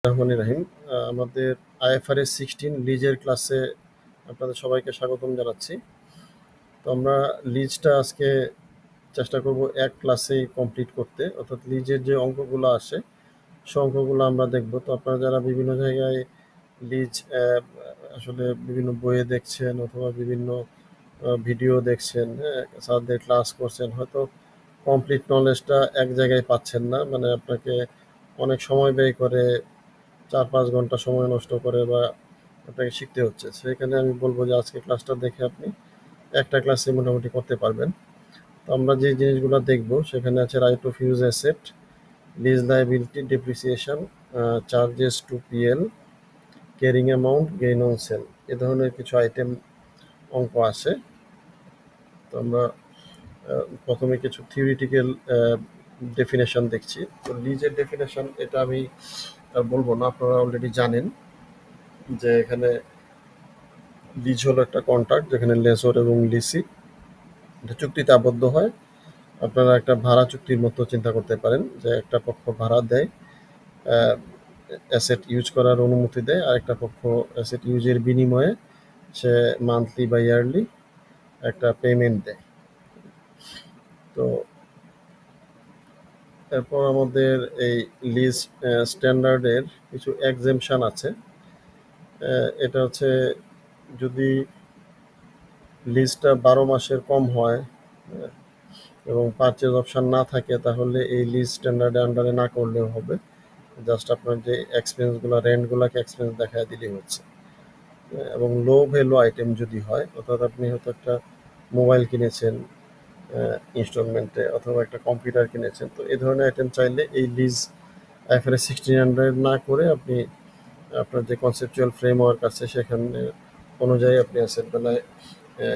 রহমানির রাহিম। আমাদের আইএফআরএস 16 লিজের ক্লাসে আপনাদের সবাইকে স্বাগতম জানাচ্ছি। তো আমরা লিজটা আজকে চেষ্টা করব এক ক্লাসেই কমপ্লিট করতে, অর্থাৎ লিজের যে অঙ্কগুলো আসে সে অঙ্কগুলো আমরা দেখব। তো আপনারা যারা বিভিন্ন জায়গায় লিজ আসলে বিভিন্ন বইয়ে দেখছেন অথবা বিভিন্ন ভিডিও দেখছেন, হ্যাঁ, স্যারদের ক্লাস করছেন, হয়তো কমপ্লিট নলেজটা এক জায়গায় পাচ্ছেন না, মানে আপনাকে অনেক সময় ব্যয় করে 4-5 ঘন্টা সময় নষ্ট করে বা আপনাকে শিখতে হচ্ছে। সেখানে আমি বলবো যে আজকে ক্লাসটা দেখে আপনি একটা ক্লাসে মোটামুটি করতে পারবেন। তো আমরা যে জিনিসগুলো দেখব সেখানে আছে right of use asset, lease liability, depreciation, charges to PL, carrying amount, gain on sale, এ ধরনের কিছু আইটেম অঙ্ক আছে। তো আমরা প্রথমে কিছু থিওরিটিক্যাল ডেফিনেশন দেখছি। তো লিজের ডেফিনেশন এটা আমি বলবো না, আপনারা অলরেডি জানেন যে এখানে লিজ হলো একটা কন্ট্রাক্ট যেখানে লেসর এবং লিসি এটা চুক্তিতে আবদ্ধ হয়। আপনারা একটা ভাড়া চুক্তির মতো চিন্তা করতে পারেন যে একটা পক্ষ ভাড়া দেয়, অ্যাসেট ইউজ করার অনুমতি দেয়, আর একটা পক্ষ অ্যাসেট ইউজের বিনিময়ে সে মান্থলি বা ইয়ারলি একটা পেমেন্ট দেয়। তো এরপর আমাদের এই লিজ স্ট্যান্ডার্ডের কিছু এক্সেমশন আছে। এটা হচ্ছে যদি লিজটা 12 মাসের কম হয় এবং পারচেজ অপশন না থাকে তাহলে এই লিজ স্ট্যান্ডার্ডের আন্ডারে না করলেও হবে। জাস্ট আপনার যে এক্সপেন্সগুলো, রেন্টগুলোকে এক্সপেন্স দেখায় দিলেই হচ্ছে। এবং লো ভ্যালু আইটেম যদি হয়, অর্থাৎ আপনি হয়তো একটা মোবাইল কিনেছেন ইনস্টলমেন্টে অথবা একটা কম্পিউটার কিনেছেন, তো এই ধরনের আইটেম চাইলে এই লিজ আইএফআরএস 1600 না করে আপনি আপনার যে কনসেপচুয়াল ফ্রেমওয়ার্ক আছে সেখানে অনুযায়ী আপনি অ্যাসেট বেলায়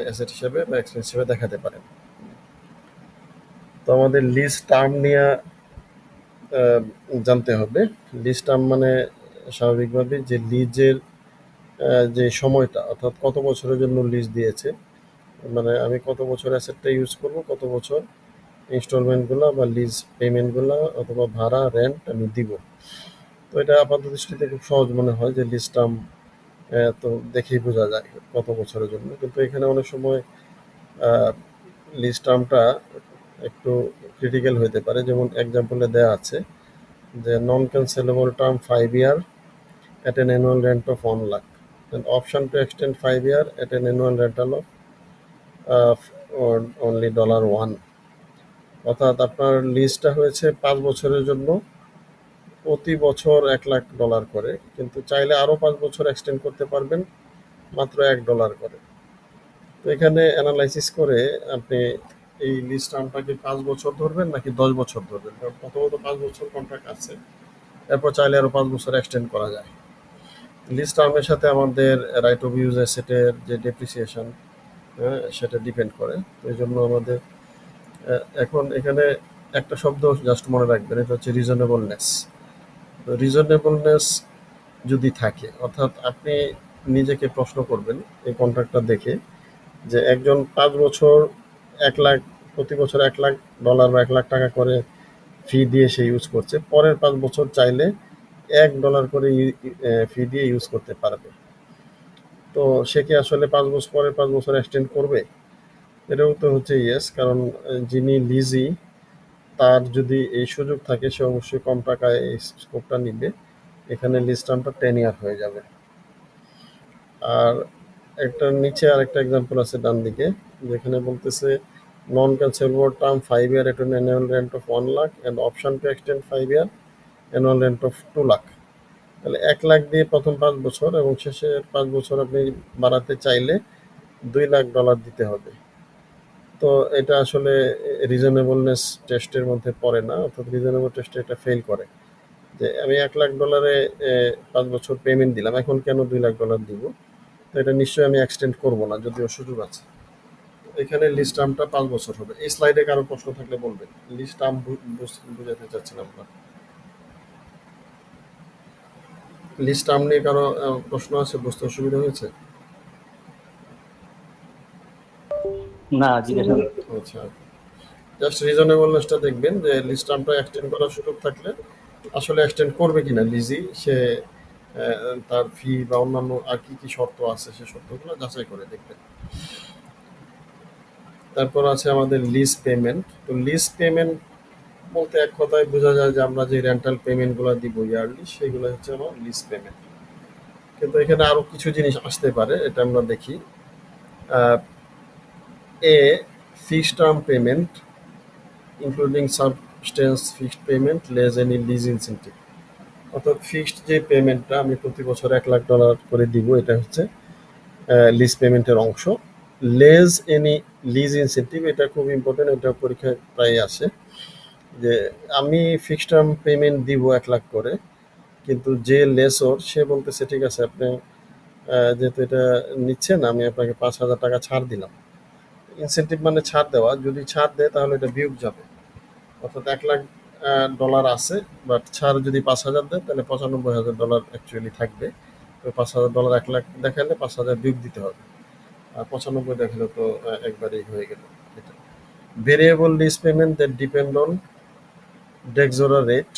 অ্যাসেট হিসেবে বা এক্সপেন্স হিসেবে দেখাতে পারেন। তো আমাদের লিজ টার্ম নিয়ে জানতে হবে। লিজ টার্ম মানে স্বাভাবিকভাবে যে লিজের যে সময়টা, অর্থাৎ কত বছরের জন্য লিজ দিয়েছে, মানে আমি কত বছর অ্যাসেটটা ইউজ করব, কত বছর ইনস্টলমেন্টগুলো বা লিজ পেমেন্টগুলো অথবা ভাড়া রেন্ট আমি দিব। তো এটা আপাত দৃষ্টিতে খুব সহজ মনে হয় যে লিজ টার্ম তো দেখেই বোঝা যায় কত বছরের জন্য, কিন্তু এখানে অনেক সময় লিজ টার্মটা একটু ক্রিটিক্যাল হতে পারে। যেমন এক্সাম্পলে দেওয়া আছে যে non cancellable term 5 year at an annual rent of 1 lakh and option to extend 5 year at an annual rental of only $1, অর্থাৎ আপনার লিজটা হয়েছে 5 বছরের জন্য, প্রতি বছর $1,00,000 করে, কিন্তু চাইলে আরো 5 বছর এক্সটেন্ড করতে পারবেন মাত্র $1 করে। তো এখানে অ্যানালাইসিস করে আপনি এই লিজ টার্মটাকে 5 বছর ধরবেন নাকি 10 বছর ধরবেন, কারণ প্রথমত 5 বছর কন্ট্রাক্ট আছে, এরপর চাইলে আরো 5 বছর এক্সটেন্ড করা যায়। লিজ টার্মের সাথে আমাদের রাইট অফ ইউজ অ্যাসেটের যে ডেপ্রিসিয়েশন সেটা ডিপেন্ড করে। তো এই জন্য আমাদের এখন এখানে একটা শব্দ জাস্ট মনে রাখবেন, এটা হচ্ছে রিজনেবলনেস। তো রিজনেবলনেস যদি থাকে, অর্থাৎ আপনি নিজেকে প্রশ্ন করবেন এই কন্ট্রাক্টটা দেখে যে একজন 5 বছর 1 লাখ, প্রতি বছর $1,00,000 বা $1,00,000 করে ফি দিয়ে সে ইউজ করছে, পরের 5 বছর চাইলে $1 করে ফি দিয়ে ইউজ করতে পারবে। তো সে কি আসলে 5 বছর পরে 5 বছর এক্সটেন্ড করবে? এটাও তো হচ্ছে ইয়েস, কারণ যিনি লিজি তার যদি এই সুযোগ থাকে সে অবশ্যই কম টাকায় এই স্কোপটা নিবে। এখানে লিজ টার্মটা 10 ইয়ার হয়ে যাবে। আর একটা নিচে আরেকটা এক্সাম্পল আছে ডান দিকে, যেখানে বলতেছে non cancellable term 5 year at an annual rent of 1 lakh and option to extend 5 year annual rent of 2 lakh. তাহলে 1 লাখ দিয়ে প্রথম 5 বছর এবং শেষের 5 বছর আপনি বাড়াতে চাইলে $2,00,000 দিতে হবে। তো এটা আসলে রিজনেবলনেস টেস্টের মধ্যে পড়ে না, অর্থাৎ রিজনেবল টেস্টে এটা ফেল করে যে আমি $1,00,000 5 বছর পেমেন্ট দিলাম, এখন কেন $2,00,000 দিব? তো এটা নিশ্চয়ই আমি এক্সটেন্ড করবো না, যদিও সুযোগ আছে। এখানে লিস্ট টার্মটা 5 বছর হবে। এই স্লাইডে কারো প্রশ্ন থাকলে বলবেন। লিস্ট টার্ম বুঝাতে চাচ্ছিলাম আমরা। লিস্ট টার্ম নিয়ে কারো প্রশ্ন আছে, বুঝতে অসুবিধা হয়েছে? না, জিজ্ঞাসা আচ্ছা, জাস্ট রিজনেবলনেসটা দেখবেন যে লিস্ট টার্মটা এক্সটেন্ড করার সুযোগ থাকলে আসলে এক্সটেন্ড করবে কিনা লিজি, সে তার ফি বা অন্যান্য আর কি কি শর্ত আছে সে শর্তগুলো যাচাই করে দেখবে। তারপর আছে আমাদের লিজ পেমেন্ট। তো লিজ পেমেন্ট বলতে এক কথায় বোঝা যায় যে আমরা যে রেন্টাল পেমেন্টগুলো দিব ইয়ারলি, সেগুলো হচ্ছে আমার লিজ পেমেন্ট। কিন্তু এখানে আরো কিছু জিনিস আসতে পারে, এটা আমরা দেখি। A fixed term payment including substance fixed payment less any lease incentive. অর্থাৎ ফিক্সড যে পেমেন্টটা আমি প্রতি বছর $1,00,000 করে দিব, এটা হচ্ছে লিজ পেমেন্টের অংশ। লেস এনি লিজ ইনসেন্টিভ, এটা খুব ইম্পর্টেন্ট, এটা পরীক্ষায় প্রায় আসে যে আমি ফিক্সড টার্ম পেমেন্ট দিব 1,00,000 করে, কিন্তু যে লেসর সে বলতেছে ঠিক আছে আপনি যেহেতু এটা নিচ্ছেন আমি আপনাকে $5,000 ছাড় দিলাম। ইনসেন্টিভ মানে ছাড় দেওয়া, যদি ছাড় দেয় তাহলে এটা বিয়োগ যাবে। অর্থাৎ $1,00,000 আছে, বাট ছাড় যদি 5,000 দেয় তাহলে $95,000 অ্যাকচুয়ালি থাকবে। তো $5,000 1,00,000 দেখালে 5,000 বিয়োগ দিতে হবে, আর 95 দেখালে তো একবারেই হয়ে গেল। এটা variable lease payment that depend on ডেক্সোরা রেট,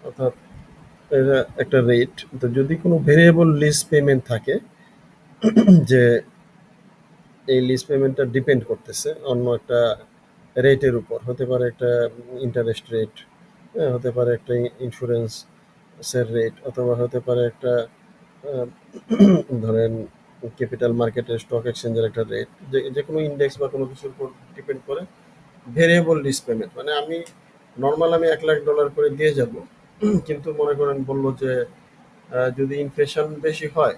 অর্থাৎ এটা একটা রেট। তো যদি কোনো ভেরিয়েবল লিজ পেমেন্ট থাকে যে এই লিজ পেমেন্টটা ডিপেন্ড করতেছে অন্য একটা রেটের উপর, হতে পারে একটা ইন্টারেস্ট রেট, হতে পারে একটা ইন্স্যুরেন্সের রেট, অথবা হতে পারে একটা আহ, ধরেন ক্যাপিটাল মার্কেটের স্টক এক্সচেঞ্জের একটা রেট, যে যে কোনো ইন্ডেক্স বা কোনো কিছুর উপর ডিপেন্ড করে। ভেরিয়েবল লিজ পেমেন্ট মানে আমি নর্মাল আমি $1,00,000 করে দিয়ে যাব, কিন্তু মনে করেন বললো যে যদি ইনফ্লেশন বেশি হয়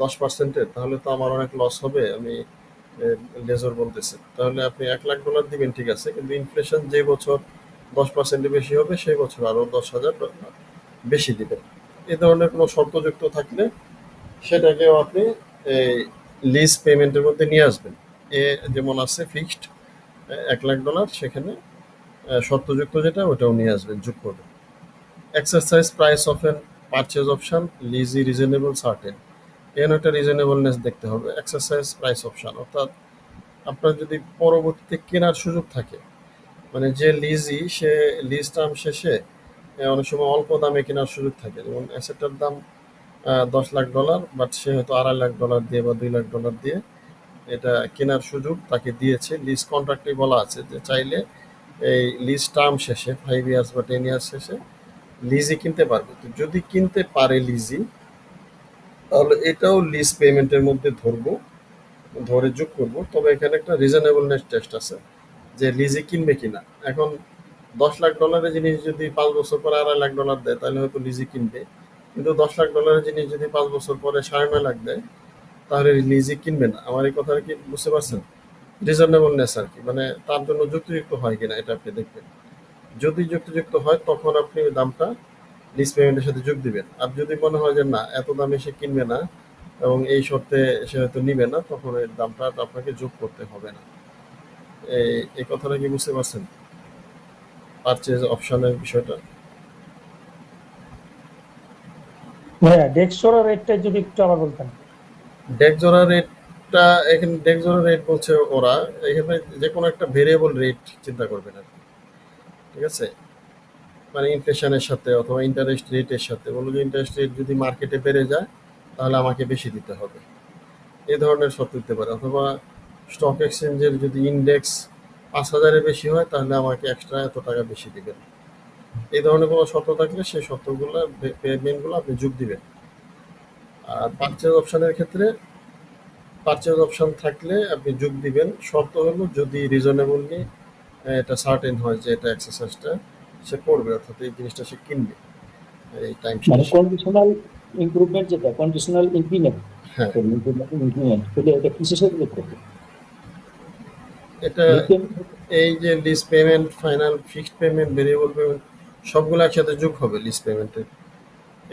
10%-এর, তাহলে তো আমার অনেক লস হবে। আমি লেজর বলতেছে তাহলে আপনি $1,00,000 দিবেন ঠিক আছে, কিন্তু ইনফ্লেশন যে বছর 10%-এর বেশি হবে সেই বছর আরো $10,000 বেশি দিবেন। এই ধরনের কোনো শর্তযুক্ত থাকলে সেটাকেও আপনি এই লিজ পেমেন্টের মধ্যে নিয়ে আসবেন। এ যেমন আছে ফিক্সড $1,00,000, সেখানে শর্তযুক্ত যেটা ওটাও নিয়ে আসবেন, যোগ করবেন। Exercise price of N purchase option lessee reasonable certain, এখানে একটা রিজনেবলনেস দেখতে হবে। এক্সারসাইজ প্রাইস অপশন অর্থাৎ আপনার যদি পরবর্তীতে কেনার সুযোগ থাকে, মানে যে লিজি সে লিজ টার্ম শেষে অনেক সময় অল্প দামে কেনার সুযোগ থাকে, যেমন অ্যাসেটটার দাম $10,00,000, বাট সে হয়তো $250,000 দিয়ে বা $200,000 দিয়ে এটা কেনার সুযোগ তাকে দিয়েছে। লিজ কন্ট্রাক্টে বলা আছে যে চাইলে এই লিজ টার্ম শেষে 5 ইয়ার্স বা 10 ইয়ার্স শেষে লিজি কিনতে পারবে। তো যদি কিনতে পারে লিজি, তাহলে এটাও লিজ পেমেন্টের মধ্যে ধরবো, ধরে যোগ করব। তবে এখানে একটা রিজনেবলনেস টেস্ট আছে যে লিজি কিনবে কিনা। এখন $10,00,000 জিনিস যদি 5 বছর পরে $250,000 দেয় তাহলে হয়তো লিজি কিনবে, কিন্তু $10,00,000 জিনিস যদি 5 বছর পরে $9.5 দেয় তাহলে লিজি কিনবে না। আমার এই কথাটা কি বুঝতে পারছেন? রিজনেবলনেস আর কি, মানে তার জন্য যুক্তিযুক্ত হয় কিনা এটা আপনি দেখবেন। যদি যুক্তিযুক্ত হয় তখন আপনি ওই দামটা লিজ পেমেন্টের সাথে যোগ দিবেন। আর যদি মনে হয় যে না এত দামে সে কিনবে না এবং এই শর্তে সে হয়তো নিবে না, তখন এই দামটা আপনাকে যোগ করতে হবে না। এই কথাটা কি বুঝতে পারছেন পারচেজ অপশনের বিষয়টা? হ্যাঁ, ডেক্সোরা রেটটা যদি একটু আবার বলতেন। ডেকজোরা রেটটা, এখানে ডেকজোরা রেট বলছে ওরা, এখানে যে কোনো একটা ভেরিয়েবল রেট চিন্তা করবেন আর কি। ঠিক আছে, মানে ইনফ্লেশনের সাথে অথবা ইন্টারেস্ট রেটের সাথে, বললো যে ইন্টারেস্ট রেট যদি মার্কেটে বেড়ে যায় তাহলে আমাকে বেশি দিতে হবে, এই ধরনের শর্ত দিতে পারে। অথবা স্টক এক্সচেঞ্জের যদি ইন্ডেক্স 5,000-এর বেশি হয় তাহলে আমাকে এক্সট্রা এত টাকা বেশি দিবেন। এই ধরনের কোনো শর্ত থাকলে সেই শর্তগুলো পেমেন্টগুলো আপনি যোগ দিবেন। আর পারচেজ অপশনের ক্ষেত্রে পারচেজ অপশন থাকলে আপনি যোগ দিবেন, শর্ত হলো যদি রিজনেবলি এটা সার্টেন হয় যে এটা এক্সারসাইজটা সে করবে, অর্থাৎ এই জিনিসটা সে কিনবে এই টাইম মানে শেষে। কন্ডিশনাল ইমপ্রুভমেন্ট, যেটা কন্ডিশনাল ইনক্রিমেন্ট, হ্যাঁ, ইনক্রিমেন্ট তাহলে এটা কিসের সাথে যোগ করবে? এটা এই যে lease payment, final fixed payment, variable payment সবগুলো একসাথে যোগ হবে লিজ পেমেন্টের।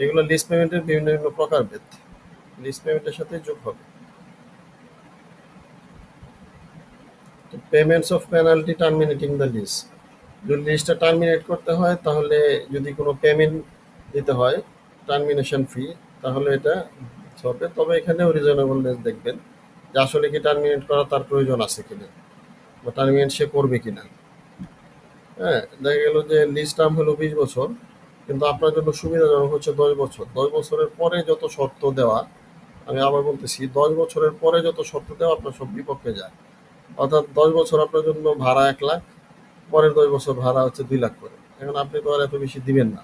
এগুলো লিজ পেমেন্টের বিভিন্ন বিভিন্ন প্রকারভেদ, লিজ পেমেন্টের সাথে যোগ হবে। তো payments of penalty terminating the lease, যদি লিজটা টার্মিনেট করতে হয় তাহলে যদি কোনো পেমেন্ট দিতে হয় টার্মিনেশন ফি, তাহলে এটা হবে। তবে এখানেও রিজনেবলনেস দেখবেন যে আসলে কি টার্মিনেট করা তার প্রয়োজন আছে কিনা বা টার্মিনেট সে করবে কিনা। হ্যাঁ, দেখা গেল যে লিজ টার্ম হলো 20 বছর, কিন্তু আপনার জন্য সুবিধাজনক হচ্ছে 10 বছর। 10 বছরের পরে যত শর্ত দেওয়া, আমি আবার বলতেছি, 10 বছরের পরে যত শর্ত দেওয়া আপনার সব বিপক্ষে যায়। অর্থাৎ 10 বছর আপনার জন্য ভাড়া 1 লাখ, পরের 10 বছর ভাড়া হচ্ছে 2 লাখ করে। এখন আপনি তো আর এত বেশি দিবেন না।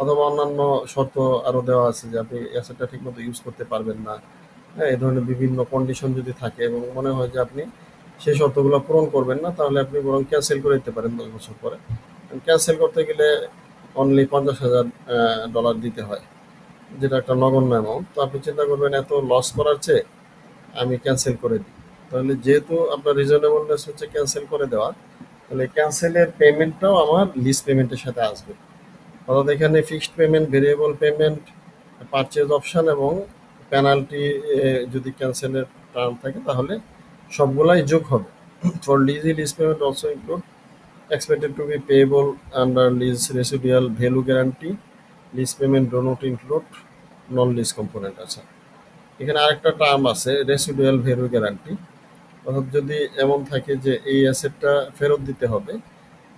অথবা অন্যান্য শর্ত আরো দেওয়া আছে যে আপনি অ্যাসেটটা ঠিকমতো ইউজ করতে পারবেন না। হ্যাঁ, এই ধরনের বিভিন্ন কন্ডিশন যদি থাকে এবং মনে হয় যে আপনি সেই শর্তগুলো পূরণ করবেন না, তাহলে আপনি বরং ক্যান্সেল করে দিতে পারেন 10 বছর পরে। ক্যান্সেল করতে গেলে অনলি $50,000 দিতে হয়, যেটা একটা নগণ্য অ্যামাউন্ট। তো আপনি চিন্তা করবেন এত লস করার চেয়ে আমি ক্যান্সেল করে দিই। তাহলে যেহেতু আপনার রিজনেবলনেস হচ্ছে ক্যান্সেল করে দেওয়া, তাহলে ক্যান্সেলের পেমেন্টটাও আমার লিজ পেমেন্টের সাথে আসবে। অর্থাৎ এখানে fixed payment, variable payment, purchase option এবং পেনাল্টি যদি ক্যান্সেলের টার্ম থাকে তাহলে সবগুলাই যোগ হবে। For lease payment also include expected to be payable under lease residual value guarantee. Lease payment do not include non-lease component আছে। এখানে আরেকটা টার্ম আছে, রেসিডুয়াল ভ্যালু গ্যারান্টি। অর্থাৎ যদি এমন থাকে যে এই অ্যাসেটটা ফেরত দিতে হবে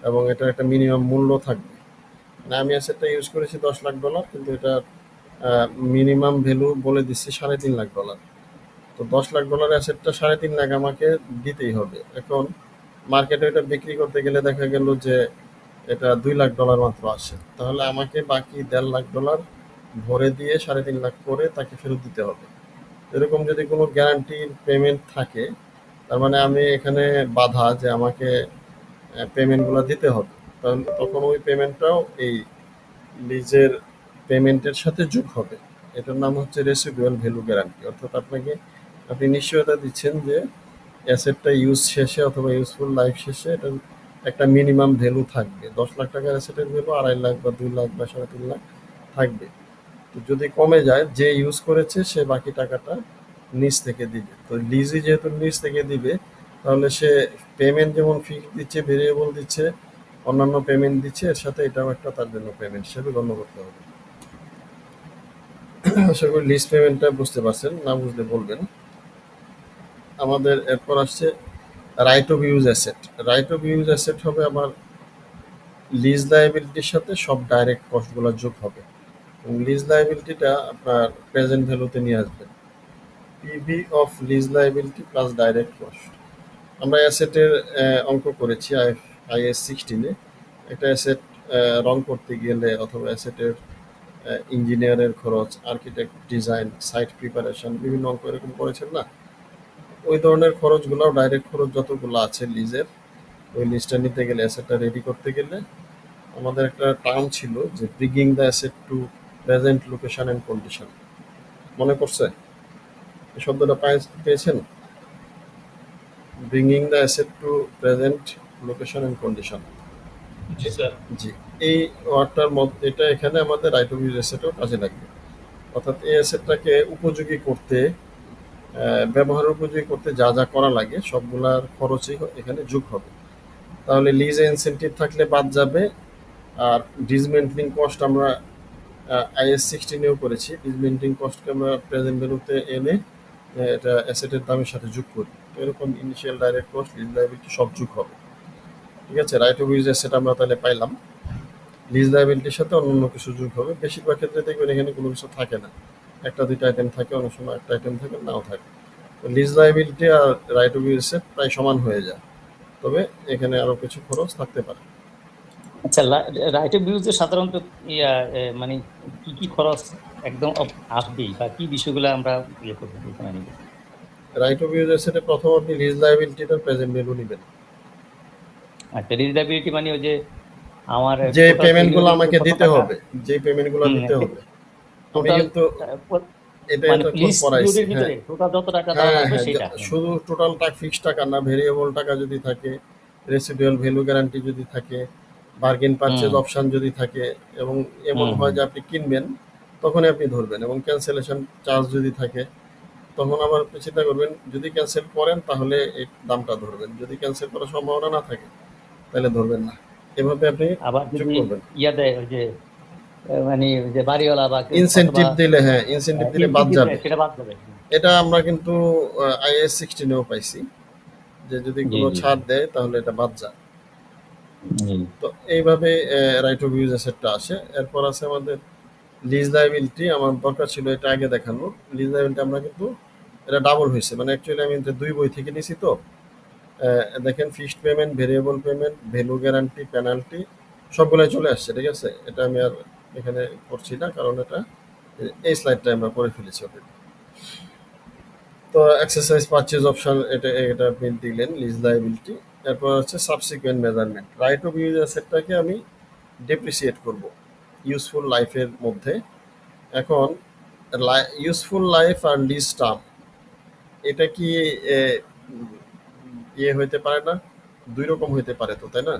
এবং এটা একটা মিনিমাম মূল্য থাকবে। মানে আমি অ্যাসেটটা ইউজ করেছি $10 লাখ, কিন্তু এটা মিনিমাম ভ্যালু বলে দিচ্ছি $3.5 লাখ। তো $10 লাখ অ্যাসেটটা 3.5 লাখ আমাকে দিতেই হবে। এখন মার্কেটে এটা বিক্রি করতে গেলে দেখা গেল যে এটা $2 লাখ মাত্র আসে, তাহলে আমাকে বাকি $1.5 লাখ ভরে দিয়ে 3.5 লাখ করে তাকে ফেরত দিতে হবে। এরকম যদি কোনো গ্যারান্টির পেমেন্ট থাকে, তার মানে আমি এখানে বাধা যে আমাকে পেমেন্টগুলো দিতে হবে, তাহলে তখন ওই পেমেন্টটাও এই লিজের পেমেন্টের সাথে যোগ হবে। এটার নাম হচ্ছে রেসিডুয়াল ভ্যালু গ্যারান্টি। অর্থাৎ আপনি নিশ্চয়তা দিচ্ছেন যে অ্যাসেটটা ইউজ শেষে অথবা ইউজফুল লাইফ শেষে এটার একটা মিনিমাম ভ্যালু থাকবে। 10 লাখ টাকার অ্যাসেটের ভ্যালু 2.5 লাখ বা 2 লাখ বা 3.5 লাখ থাকবে। তো যদি কমে যায়, যে ইউজ করেছে সে বাকি টাকাটা নিজ থেকে দিবে। তো লিজই যেহেতু নিজ থেকে দিবে, তাহলে সে পেমেন্ট যেমন ফিক্স দিচ্ছে, ভেরিয়েবল দিচ্ছে, অন্যান্য পেমেন্ট দিচ্ছে, এর সাথে এটাও একটা তার জন্য পেমেন্ট হিসেবে গণ্য করতে হবে। আশা করি লিজ পেমেন্টটা বুঝতে পারছেন, না বুঝলে বলবেন। আমাদের এরপর আসছে right of use asset. Right of use asset হবে আমার লিজ লায়াবিলিটির সাথে সব ডাইরেক্ট কস্টগুলো যোগ হবে এবং লিজ লায়াবিলিটিটা আপনার প্রেজেন্ট ভ্যালুতে নিয়ে আসবেন। PV of lease liability plus direct cost. আমরা অ্যাসেটের অঙ্ক করেছি IAS 16-এ। একটা অ্যাসেট রং করতে গেলে অথবা অ্যাসেটের ইঞ্জিনিয়ারের খরচ, আর্কিটেক্ট ডিজাইন, সাইট প্রিপারেশন, বিভিন্ন অঙ্ক এরকম করেছেন না? ওই ধরনের খরচগুলোও ডাইরেক্ট খরচ যতগুলো আছে লিজের, ওই লিস্টটা নিতে গেলে, অ্যাসেটটা রেডি করতে গেলে আমাদের একটা টার্ম ছিল যে bringing the asset to present location and condition. মনে পড়ছে? এই শব্দটা পেয়েছেন? Bringing the asset to present location and condition. জি স্যার। জি, এই ওয়ার্ডটার মধ্যে এটা এখানে আমাদের রাইট অফ ইউজ অ্যাসেটও কাজে লাগবে। অর্থাৎ এই অ্যাসেটটাকে উপযোগী করতে, ব্যবহারের উপযোগী করতে যা যা করা লাগে সবগুলার খরচই এখানে যোগ হবে। তাহলে লিজে ইনসেন্টিভ থাকলে বাদ যাবে। আর ডিসমেন্টলিং কস্ট আমরা IAS 16-এও করেছি। ডিসমেন্টলিং কস্টকে আমরা প্রেজেন্ট ভ্যালুতে এনে এটা অ্যাসেটের দামের সাথে যোগ করি। তো এরকম initial direct cost, lease liability সব যোগ হবে। ঠিক আছে, রাইট অফ ইউজ অ্যাসেট আমরা তাহলে পাইলাম। লিজ লায়াবিলিটির সাথে অন্যান্য কিছু যোগ হবে। বেশিরভাগ ক্ষেত্রে দেখবেন এখানে কোনো কিছু থাকে না, একটা দুইটা আইটেম থাকে, অনেক সময় একটা আইটেম থাকে, নাও থাকে। তো লিজ লায়াবিলিটি আর রাইট অফ ইউজ অ্যাসেট প্রায় সমান হয়ে যায়, তবে এখানে আরো কিছু খরচ থাকতে পারে। আচ্ছা, রাইট অফ ইউজে সাধারণত মানে কি কি খরচ একদম আসবেই বা কি বিষয়গুলো আমরা ইয়ে করবো এখানে নিব? রাইট অফ ইউজ অ্যাসেটে প্রথম আপনি লিজ লায়াবিলিটিটার প্রেজেন্ট ভ্যালু নেবেন। আচ্ছা, রিলায়েবিলিটি মানে ওই যে আমার যে পেমেন্টগুলো আমাকে দিতে হবে, যে পেমেন্টগুলো দিতে হবে, আমি কিন্তু এটা মানে এতক্ষণ প্লিজ পড়াইছি। ভিতরে টোটাল যত টাকা দেওয়া হ্যাঁ লাগবে হ্যাঁ, সেটা শুধু টোটাল টাকা, ফিক্সড টাকা না, ভেরিয়েবল টাকা যদি থাকে, রেসিডুয়াল ভ্যালু গ্যারান্টি যদি থাকে, বার্গেন পারচেজ অপশন যদি থাকে, এবং এমন হয় যে আপনি কিনবেন তখনই আপনি ধরবেন, এবং ক্যান্সেলেশন চার্জ যদি থাকে তখন আবার আপনি চিন্তা করবেন, যদি ক্যান্সেল করেন তাহলে এই দামটা ধরবেন, যদি ক্যান্সেল করার সম্ভাবনা না থাকে তাহলে ধরবেন না। এভাবে আপনি আবার যোগ যদি করবেন। ইয়া দেয় ওই যে মানে যে বাড়িওয়ালা বা ইনসেনটিভ দিলে, হ্যাঁ ইনসেনটিভ দিলে বাদ যাবে। সেটা বাদ যাবে। এটা আমরা কিন্তু IAS 16-এও পাইছি যে যদি কোনো ছাড় দেয় তাহলে এটা বাদ যায়। তো এইভাবে রাইট অফ ইউজ অ্যাসেটটা আসে। এরপর আছে আমাদের লিজ লায়াবিলিটি। আমার দরকার ছিল এটা আগে দেখানো। লিজ লায়াবিলিটি আমরা কিন্তু এটা ডাবল হয়েছে, মানে অ্যাকচুয়ালি আমি এটা দুই বই থেকে নিছি। তো দেখেন, fixed payment, variable payment, value guarantee, penalty সবগুলাই চলে আসছে। ঠিক আছে, এটা আমি আর এখানে করছি না, কারণ এটা এই স্লাইডটা আমরা করে ফেলেছি অলরেডি। তো এক্সারসাইজ পারচেজ অপশন, এটা এটা আপনি দিলেন লিজ লায়াবিলিটি। এরপর হচ্ছে subsequent measurement. Right of use অ্যাসেটটাকে আমি ডেপ্রিসিয়েট করব ইউজফুল লাইফের মধ্যে। এখন ইউজফুল লাইফ আর লিজ টার্ম, এটা কি ইয়ে হইতে পারে না? দুই রকম হইতে পারে তো, তাই না?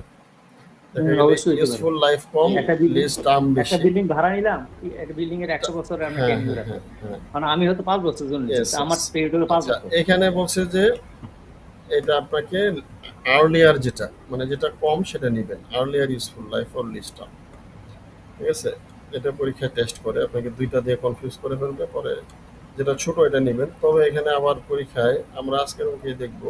দেখা গেলে অবশ্যই হতে পারে। ইউজফুল লাইফ কম, একটা বিল্ডিং লিজ টার্ম একটা বেশি। বিল্ডিং ভাড়া নিলাম, একটা বিল্ডিং এর 100 বছর আমি হ্যাঁ টেনিউর হ্যাঁ আছে, হ্যাঁ হ্যাঁ, মানে আমি হয়তো 5 বছর জন্য নিচ্ছি, yes, আমার yes. পিরিয়ড হলো 5 আচ্ছা, বছর। এখানে বলছে যে এটা আপনাকে আর্লিয়ার যেটা, মানে যেটা কম সেটা নেবেন, earlier useful life or lease term. ঠিক আছে, এটা পরীক্ষায় টেস্ট করে আপনাকে দুইটা দিয়ে কনফিউজ করে ফেলবে, পরে যেটা ছোট এটা নেবেন। তবে এখানে আবার পরীক্ষায় আমরা আজকের মুখে দেখব,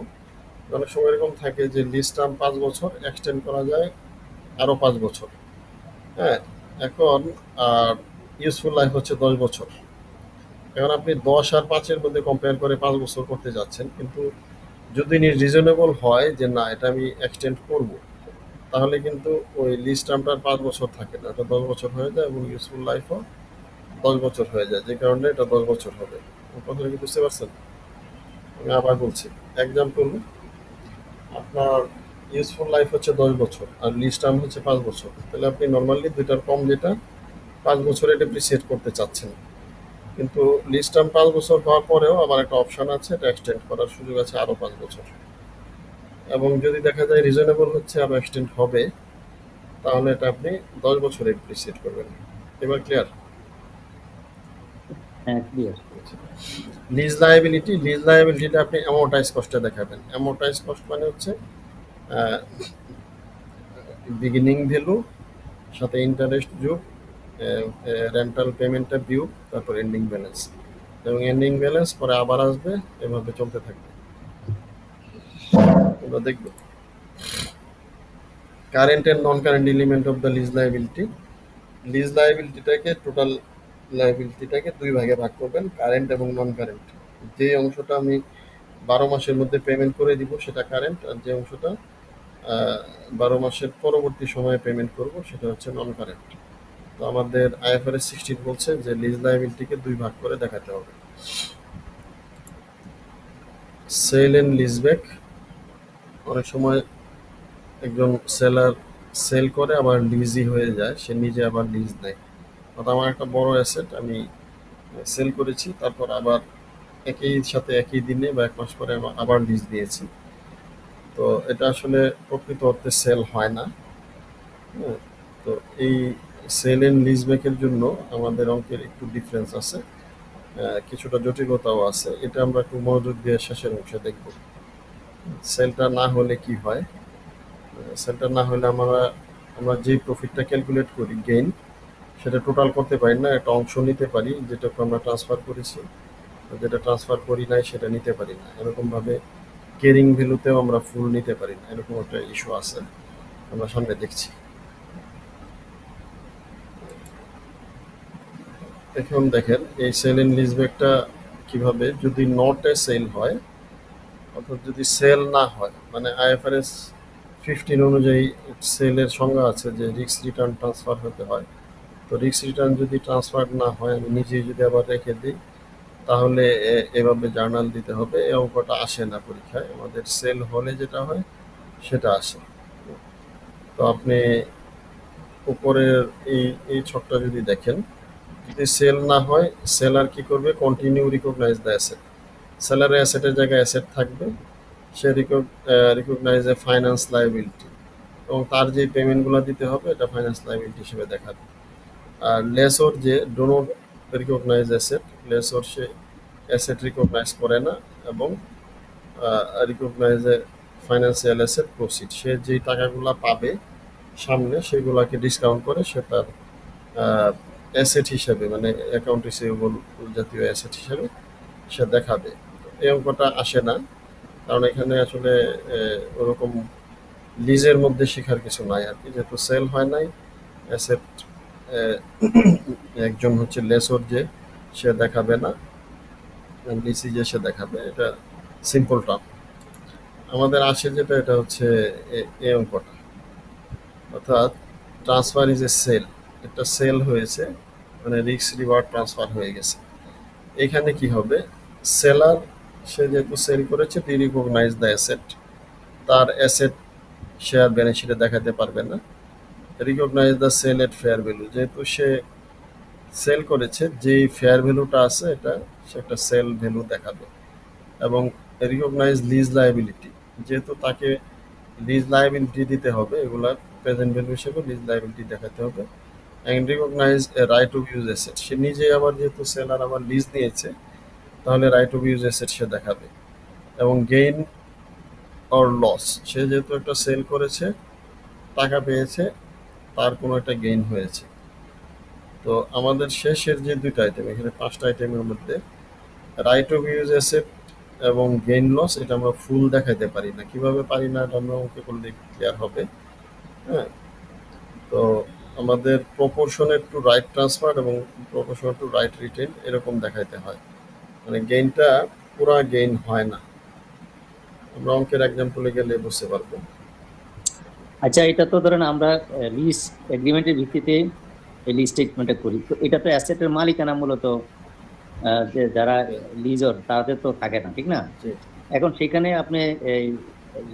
অনেক সময় এরকম থাকে যে লিজ টার্ম 5 বছর, এক্সটেন্ড করা যায় আরো 5 বছর। হ্যাঁ, এখন আর ইউজফুল লাইফ হচ্ছে 10 বছর। এখন আপনি 10 আর 5-এর মধ্যে কম্পেয়ার করে 5 বছর করতে যাচ্ছেন, কিন্তু যদি রিজনেবল হয় যে না এটা আমি এক্সটেন্ড করব, তাহলে কিন্তু ওই লিজ টার্মটা 5 বছর থাকে না, এটা 10 বছর হয়ে যায়, এবং ইউজফুল লাইফও 10 বছর হয়ে যায়, যে কারণে এটা 10 বছর হবে। কথাটা কি বুঝতে পারছেন? আমি আবার বলছি, এক্সাম্পল, আপনার ইউজফুল লাইফ হচ্ছে 10 বছর আর লিজ টার্ম হচ্ছে 5 বছর, তাহলে আপনি নর্মালি দুইটার কম যেটা 5 বছরে ডেপ্রিসিয়েট করতে চাচ্ছেন। কিন্তু লিজ টার্ম 5 বছর হওয়ার পরেও আবার একটা অপশন আছে, এটা এক্সটেন্ড করার সুযোগ আছে আরো 5 বছর। এবং যদি দেখা যায় রিজনেবল হচ্ছে আরো এক্সটেন্ড হবে, তাহলে এটা আপনি 10 বছরে ডেপ্রিসিয়েট করবেন। এবার ক্লিয়ার? হ্যাঁ, ক্লিয়ার। লিজ লায়াবিলিটি, লিজ লায়াবিলিটিটা আপনি অ্যামোর্টাইজ কস্টে দেখাবেন। অ্যামোর্টাইজ কস্ট মানে হচ্ছে বিগিনিং ভ্যালু সাথে ইন্টারেস্ট যোগ, রেন্টাল পেমেন্টটা বিয়োগ, তারপর এন্ডিং ব্যালেন্স, এবং এন্ডিং ব্যালেন্স পরে আবার আসবে, এভাবে চলতে থাকবে। আমরা দেখব current and non current element of the lease liability. Lease লায়াবিলিটিটাকে, টোটাল লায়াবিলিটিটাকে দুই ভাগে ভাগ করবেন, কারেন্ট এবং নন কারেন্ট। যে অংশটা আমি 12 মাসের মধ্যে পেমেন্ট করে দিব সেটা কারেন্ট, আর যে অংশটা 12 মাসের পরবর্তী সময়ে পেমেন্ট করব সেটা হচ্ছে নন কারেন্ট। তো আমাদের আইএফআরএস 16 বলছে যে লিজ লায়াবিলিটিকে দুই ভাগ করে দেখাতে হবে। সেল এন্ড লিজব্যাক, অনেক সময় একজন সেলার সেল করে আবার লিজই হয়ে যায়, সে নিজে আবার লিজ নেয়। অর্থাৎ আমার একটা বড় অ্যাসেট আমি সেল করেছি, তারপর আবার একই সাথে একই দিনে বা 1 মাস পরে আবার লিজ দিয়েছি। তো এটা আসলে প্রকৃত অর্থে সেল হয় না। হ্যাঁ, তো এই সেল এন্ড লিজব্যাকের জন্য আমাদের অঙ্কের একটু ডিফারেন্স আছে, কিছুটা জটিলতাও আছে। এটা আমরা একটু মনোযোগ দিয়ে শেষের অংশে দেখব। সেলটা না হলে কি হয়? সেলটা না হলে আমরা যে প্রফিটটা ক্যালকুলেট করি, গেইন, সেটা টোটাল করতে পারি না, একটা অংশ নিতে পারি যেটাকে আমরা ট্রান্সফার করেছি, যেটা ট্রান্সফার করি নাই সেটা নিতে পারি না। এরকমভাবে কেরিং ভ্যালুতেও আমরা ফুল নিতে পারি না, এরকম একটা ইস্যু আছে, আমরা সামনে দেখছি। এখন দেখেন এই সেল এন্ড লিজব্যাকটা কিভাবে, যদি নট এ সেল হয়, অর্থাৎ যদি সেল না হয়, মানে আইএফআরএস 15 অনুযায়ী সেলের সংজ্ঞা আছে যে রিস্ক রিটার্ন ট্রান্সফার হতে হয়। তো রিস্ক রিটার্ন যদি ট্রান্সফার না হয়, আমি নিজেই যদি আবার রেখে দিই, তাহলে এভাবে জার্নাল দিতে হবে। এই অঙ্কটা আসে না পরীক্ষায়, আমাদের সেল হলে যেটা হয় সেটা আসে। তো আপনি উপরের এই ছকটা যদি দেখেন, যদি সেল না হয়, সেলার কি করবে? Continue recognise the asset. সেলারের অ্যাসেটের জায়গায় অ্যাসেট থাকবে, সে রিকগনাইজ এ ফাইন্যান্স লায়াবিলিটি, এবং তার যে পেমেন্টগুলো দিতে হবে এটা ফাইন্যান্স লায়াবিলিটি হিসেবে দেখাবে। আর লেসর যে do not recognise asset, lessor সে অ্যাসেট রিকগনাইজ করে না, এবং recognise a financial asset proceed, সে যেই টাকাগুলো পাবে সামনে সেগুলোকে ডিসকাউন্ট করে সে তার অ্যাসেট হিসেবে, মানে অ্যাকাউন্ট রিসিভেবল জাতীয় অ্যাসেট হিসেবে সে দেখাবে। এই অঙ্কটা আসে না, কারণ এখানে আসলে ওরকম লিজের মধ্যে শেখার কিছু নাই আর কি, যেহেতু সেল হয় নাই অ্যাসেট একজন হচ্ছে লেসর যে সে দেখাবে না, লিসি যে সে দেখাবে, এটা সিম্পল টার্ম। আমাদের আসে যেটা এটা হচ্ছে এই অঙ্কটা, অর্থাৎ ট্রান্সফার ইজ এ সেল, একটা সেল হয়েছে মানে রিস্ক রিওয়ার্ড ট্রান্সফার হয়ে গেছে। এখানে কি হবে, সেলার সে যেহেতু সেল করেছে টি রিকগনাইজ দ্য অ্যাসেট, তার অ্যাসেট শেয়ার ব্যালেন্স শিটে দেখাতে পারবে না। Recognise the sale at fair value, যেহেতু সে সেল করেছে যেই ফেয়ার ভ্যালুটা আছে এটা সে একটা সেল ভ্যালু দেখাবে। এবং রিকগনাইজ লিজ লায়াবিলিটি, যেহেতু তাকে লিজ লায়াবিলিটি দিতে হবে, এগুলা প্রেজেন্ট ভ্যালু হিসেবে লিজ লায়াবিলিটি দেখাতে হবে। And recognise a right of use asset, সে নিজে আবার যেহেতু সেলার আবার লিজ নিয়েছে তাহলে রাইট অফ ইউজ অ্যাসেট সে দেখাবে। এবং গেইন অর লস, সে যেহেতু একটা সেল করেছে টাকা পেয়েছে, তার কোনো একটা গেইন হয়েছে। তো আমাদের শেষের যে দুইটা আইটেম, এখানে 5টা আইটেমের মধ্যে রাইট অফ ইউজ অ্যাসেট এবং গেইন লস এটা আমরা ফুল দেখাইতে পারি না। কিভাবে পারি না এটা আমরা অঙ্কে করলে ক্লিয়ার হবে। হ্যাঁ, তো আমাদের প্রপোর্শনের টু রাইট ট্রান্সফার এবং প্রপোর্শনের টু রাইট রিটেন এরকম দেখাইতে হয়, মানে গেইনটা পুরা গেইন হয় না। আমরা অঙ্কের এক্সাম্পলে গেলে বুঝতে পারবো। আচ্ছা, এটা তো ধরেন আমরা লিজ এগ্রিমেন্টের ভিত্তিতে এই লিজ স্টেটমেন্টটা করি, তো এটা তো অ্যাসেটের মালিকানা মূলত যে যারা লিজর তাদের তো থাকে না, ঠিক না? জি। এখন সেখানে আপনি এই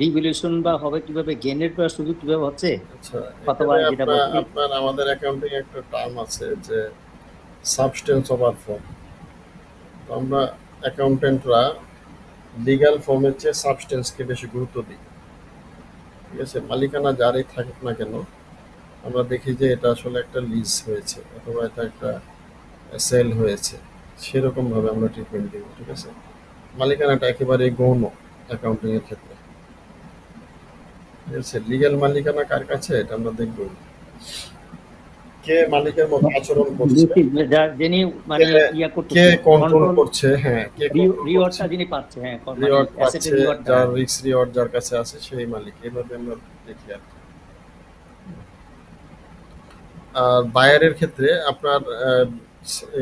রিভ্যালুয়েশন বা হবে কিভাবে, গেইনের সুযোগ কিভাবে হচ্ছে? আচ্ছা, অথবা এখানে যেটা বলছি আপনার আমাদের অ্যাকাউন্টিং একটা টার্ম আছে যে সাবস্টেন্স ওভার ফর্ম। তো আমরা অ্যাকাউন্টেন্টরা লিগ্যাল ফর্মের চেয়ে সাবস্টেন্সকে বেশি গুরুত্ব দিই। ঠিক আছে, মালিকানা যারই থাকুক না কেন আমরা দেখি যে এটা আসলে একটা লিজ হয়েছে অথবা এটা একটা সেল হয়েছে, সেরকমভাবে আমরা ট্রিটমেন্ট দিব। ঠিক আছে, মালিকানাটা একেবারে গৌণ অ্যাকাউন্টিং এর ক্ষেত্রে। ঠিক আছে, লিগ্যাল মালিকানা কার কাছে এটা আমরা দেখব, কে মালিকের মতো আচরণ করছে, যিনি মানে ইয়া কে করতেছে, কন্ট্রোল করছে, হ্যাঁ কে রিওয়ার্ডটা যিনি পাচ্ছে, হ্যাঁ রিওয়ার্ড মানে পাচ্ছে, অ্যাসেটের রিওয়ার্ডটা। যার রিস্ক রিওয়ার্ড যার কাছে আছে সেই মালিক, এইভাবে আমরা দেখি আর কি। আর বায়ারের ক্ষেত্রে আপনার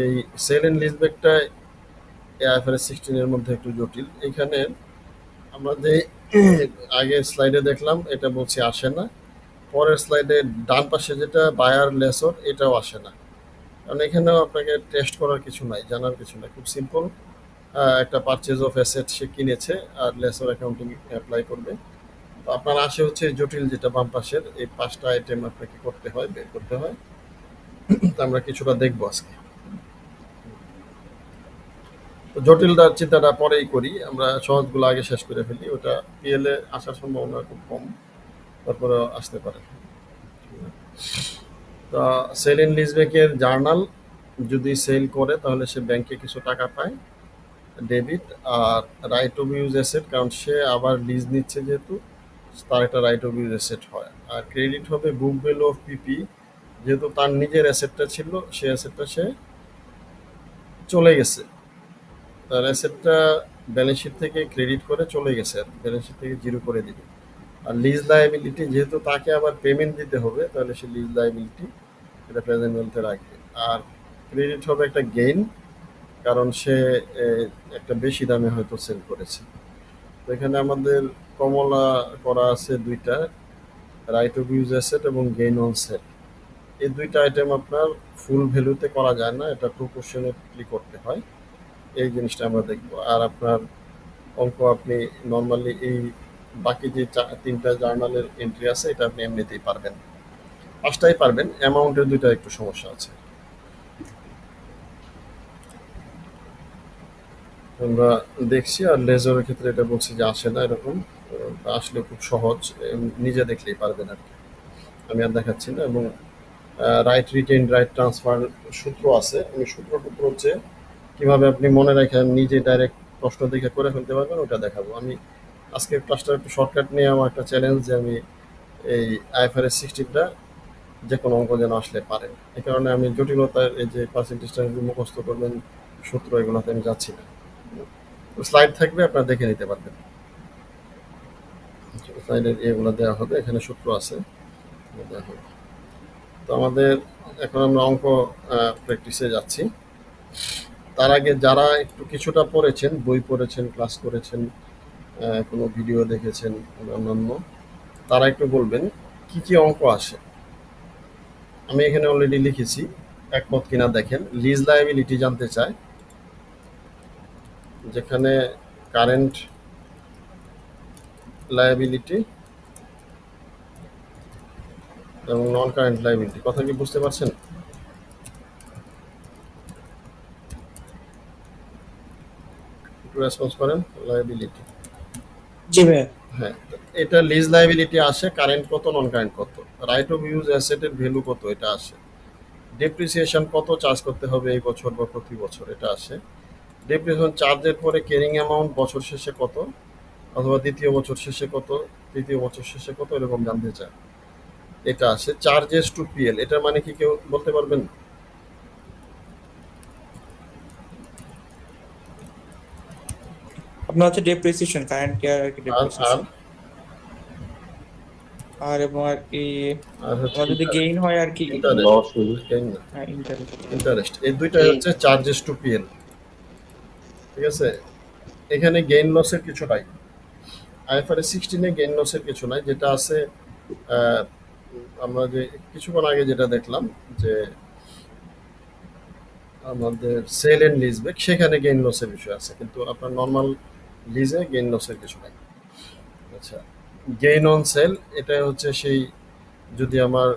এই সেল এন্ড লিজব্যাকটা আইএফআরএস 16 এর মধ্যে একটু জটিল। এখানে আমরা যে আগের স্লাইডে দেখলাম এটা বলছি আসে না, পরের স্লাইডে ডান পাশে যেটা বায়ার লেসর এটাও আসে না, কারণ এখানেও আপনাকে টেস্ট করার কিছু নাই, জানার কিছু নাই, খুব সিম্পল। একটা পারচেজ অফ অ্যাসেট সে কিনেছে আর লেসর অ্যাকাউন্টিং অ্যাপ্লাই করবে। তো আপনার আসে হচ্ছে জটিল যেটা বাম পাশের, এই 5টা আইটেম আপনাকে করতে হয়, বের করতে হয়। তো আমরা কিছুটা দেখবো আজকে। তো জটিলটার চিন্তাটা পরেই করি, আমরা সহজগুলো আগে শেষ করে ফেলি, ওটা পিএলএ আসার সম্ভাবনা খুব কম, তারপরে আসতে পারে। তা সেল এন্ড লিজব্যাকের জার্নাল, যদি সেল করে তাহলে সে ব্যাংকে কিছু টাকা পায় ডেবিট, আর রাইট অফ ইউজ অ্যাসেট কারণ সে আবার লিজ নিচ্ছে যেহেতু তার একটা রাইট অফ ইউজ অ্যাসেট হয়। আর ক্রেডিট হবে বুক ভ্যালু অফ পিপি, যেহেতু তার নিজের অ্যাসেটটা ছিল সেই অ্যাসেটটা সে চলে গেছে, তার অ্যাসেটটা ব্যালেন্স শিট থেকে ক্রেডিট করে চলে গেছে, আর ব্যালেন্স শিট থেকে জিরো করে দিবে। আর লিজ লায়াবিলিটি যেহেতু তাকে আবার পেমেন্ট দিতে হবে তাহলে সে লিজ লায়াবিলিটি এটা প্রেজেন্ট ভ্যালুতে রাখবে। আর ক্রেডিট হবে একটা গেইন, কারণ সে একটা বেশি দামে হয়তো সেল করেছে। তো এখানে আমাদের কমলা করা আছে দুইটা, রাইট অফ ইউজ অ্যাসেট এবং গেইন অন সেল। এই দুইটা আইটেম আপনার ফুল ভ্যালুতে করা যায় না, এটা প্রপোর্শনেটলি করতে হয়, এই জিনিসটা আমরা দেখবো। আর আপনার অঙ্ক আপনি নর্মালি এই বাকি যে 3টা জার্নালের এন্ট্রি আছে এটা আপনি এমনিতেই পারবেন, 5টাই পারবেন, অ্যামাউন্টের দুইটা একটু সমস্যা আছে। আমরা দেখছি, আর লেজারের ক্ষেত্রে এটা বলছি যে আসে না এরকম, আসলে খুব সহজ, নিজে দেখলেই পারবেন আর কি, আমি আর দেখাচ্ছি না। এবং রাইট রিটেন রাইট ট্রান্সফার সূত্র আছে, আমি সূত্র হচ্ছে কিভাবে আপনি মনে রাখেন নিজে ডাইরেক্ট প্রশ্ন দেখে করে ফেলতে পারবেন ওটা দেখাবো। আমি আজকে ক্লাসটা একটু শর্টকাট নিয়ে আমার একটা চ্যালেঞ্জ যে আমি এই আইএফআরএস 16টা যে কোনো অঙ্ক যেন আসলে পারেন, এই কারণে আমি জটিলতার এই যে পার্সেন্টেজটা মুখস্থ করবেন সূত্র এগুলোতে আমি যাচ্ছি না, স্লাইড থাকবে আপনারা দেখে নিতে পারবেন। সাইডের এগুলো দেওয়া হবে, এখানে সূত্র আছে, এগুলো দেওয়া হবে। তো আমাদের এখন আমরা অঙ্ক প্র্যাকটিসে যাচ্ছি। তার আগে যারা একটু কিছুটা পড়েছেন, বই পড়েছেন, ক্লাস করেছেন, কোনো ভিডিও দেখেছেন অন্যান্য, তারা একটু বলবেন কি কি অঙ্ক আসে। আমি এখানে অলরেডি লিখেছি, একমত কিনা দেখেন। লিজ লায়াবিলিটি জানতে চায়, যেখানে কারেন্ট লায়াবিলিটি এবং নন কারেন্ট লায়াবিলিটি, কথা কি বুঝতে পারছেন? একটু রেসপন্স করেন। লায়াবিলিটি, জি ভাইয়া। হ্যাঁ, এটা লিজ লায়াবিলিটি আসে, কারেন্ট কত, নন কারেন্ট কত, রাইট অফ ইউজ অ্যাসেটের ভ্যালু কত, এটা আসে, ডেপ্রিসিয়েশন কত চার্জ করতে হবে এই বছর বা প্রতি বছর, এটা আসে, ডেপ্রিসিয়েশন চার্জের পরে ক্যারিং অ্যামাউন্ট বছর শেষে কত, অথবা দ্বিতীয় বছর শেষে কত, তৃতীয় বছর শেষে কত, এরকম জানতে চায়, এটা আসে। চার্জেস টু পিএল, এটার মানে কি কেউ বলতে পারবেন? আপনার হচ্ছে ডেপ্রিসিয়েশন, কারেন্ট কেয়ার আর কি আর আর ডেপ্রিসিয়েশন। আর এবং আর কি আর হচ্ছে আমার যদি গেইন হয় আর কি ইন্টারেস্ট, এই দুইটাই হচ্ছে চার্জেস টু পিএল। ঠিক আছে, এখানে গেইন লসের কিছু নাই, আইএফআরএস 16 এ গেইন লসের কিছু নাই। যেটা আছে আমরা যে কিছুক্ষণ আগে যেটা দেখলাম যে আমাদের সেল এন্ড লিজ ব্যাক, সেখানে গেইন লসের বিষয় আছে, কিন্তু আপনার নর্মাল লিজে গেইন লসের কিছু নাই। আচ্ছা, গেইন অন সেল, এটা হচ্ছে সেই, যদি আমার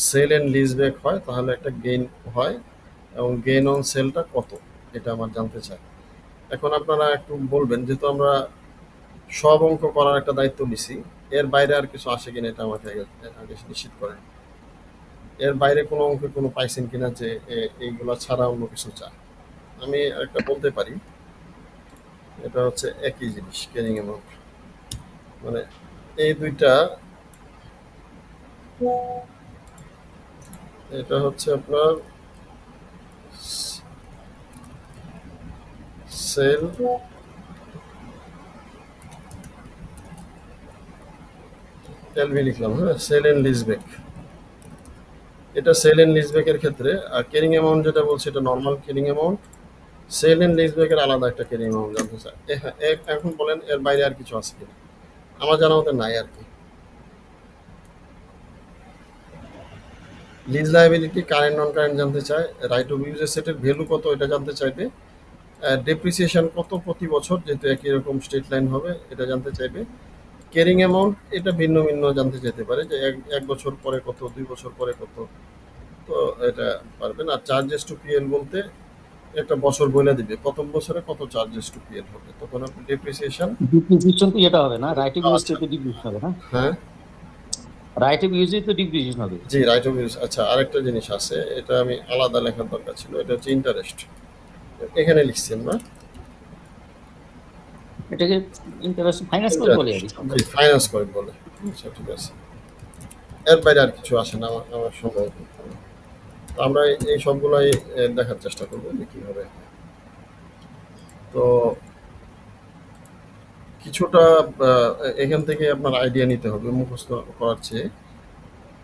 সেল এন্ড লিজ ব্যাক হয় তাহলে একটা গেইন হয়, এবং গেইন অন সেলটা কত, এটা আমার জানতে চাই। এখন আপনারা একটু বলবেন, যেহেতু আমরা সব অঙ্ক করার একটা দায়িত্ব নিছি, এর বাইরে আর কিছু আসে কিনা এটা আমাকে আগে নিশ্চিত করেন। এর বাইরে কোনো অঙ্কে কোনো পাইছেন কিনা যে এইগুলা ছাড়া অন্য কিছু চায়। আমি একটা বলতে পারি, এটা হচ্ছে একই জিনিস, ক্যারিং অ্যামাউন্ট, মানে এই দুইটা, এটা হচ্ছে আপনার সেল এলভি লিখলাম, হ্যাঁ, সেল এন্ড লিজ ব্যাক, এটা সেল এন্ড লিজ ব্যাকের ক্ষেত্রে। আর ক্যারিং অ্যামাউন্ট যেটা বলছে, এটা normal carrying amount, sale and lease ব্যাকের আলাদা একটা ক্যারিং অ্যামাউন্ট জানতে চাই। হ্যাঁ, এখন বলেন এর বাইরে আর কিছু আছে কিনা, আমার জানা মতে নাই আর কি। Lease liability, current non current জানতে চায়, রাইট অফ ইউজ অ্যাসেটের ভ্যালু কত এটা জানতে চাইবে, ডেপ্রিসিয়েশন কত প্রতি বছর, যেহেতু একই রকম স্ট্রেট লাইন হবে, এটা জানতে চাইবে। ক্যারিং অ্যামাউন্ট, এটা ভিন্ন ভিন্ন জানতে চাইতে পারে, যে এক বছর পরে কত, 2 বছর পরে কত, তো এটা পারবেন। আর চার্জেস টু পিএল বলতে একটা বছর বলে দিবে, প্রথম বছরে কত চার্জেস টু পিএল হবে, তখন আপনি ডেপ্রিসিয়েশন। ডিপ্রিসিয়েশন তো এটা হবে না, রাইট অফ ইউজ তো ডিপ্রিসিয়েশন হবে না, হ্যাঁ, রাইট অফ ইউজ তো ডিপ্রিসিয়েশন হবে। জি, রাইট অফ ইউজ। আচ্ছা, আরেকটা জিনিস আছে, এটা আমি আলাদা লেখার দরকার ছিল, এটা হচ্ছে ইন্টারেস্ট, এখানে লিখছি আমরা, এটাকে ইন্টারেস্ট ফাইন্যান্স করে বলে আর কি। জি, ফাইন্যান্স করে বলে। আচ্ছা, ঠিক আছে, এর বাইরে আর কিছু আসে না আমার সম্ভব। তো আমরা এই সবগুলাই দেখার চেষ্টা করবো যে কীভাবে। তো কিছুটা এখান থেকে আপনার আইডিয়া নিতে হবে মুখস্থ করার চেয়ে।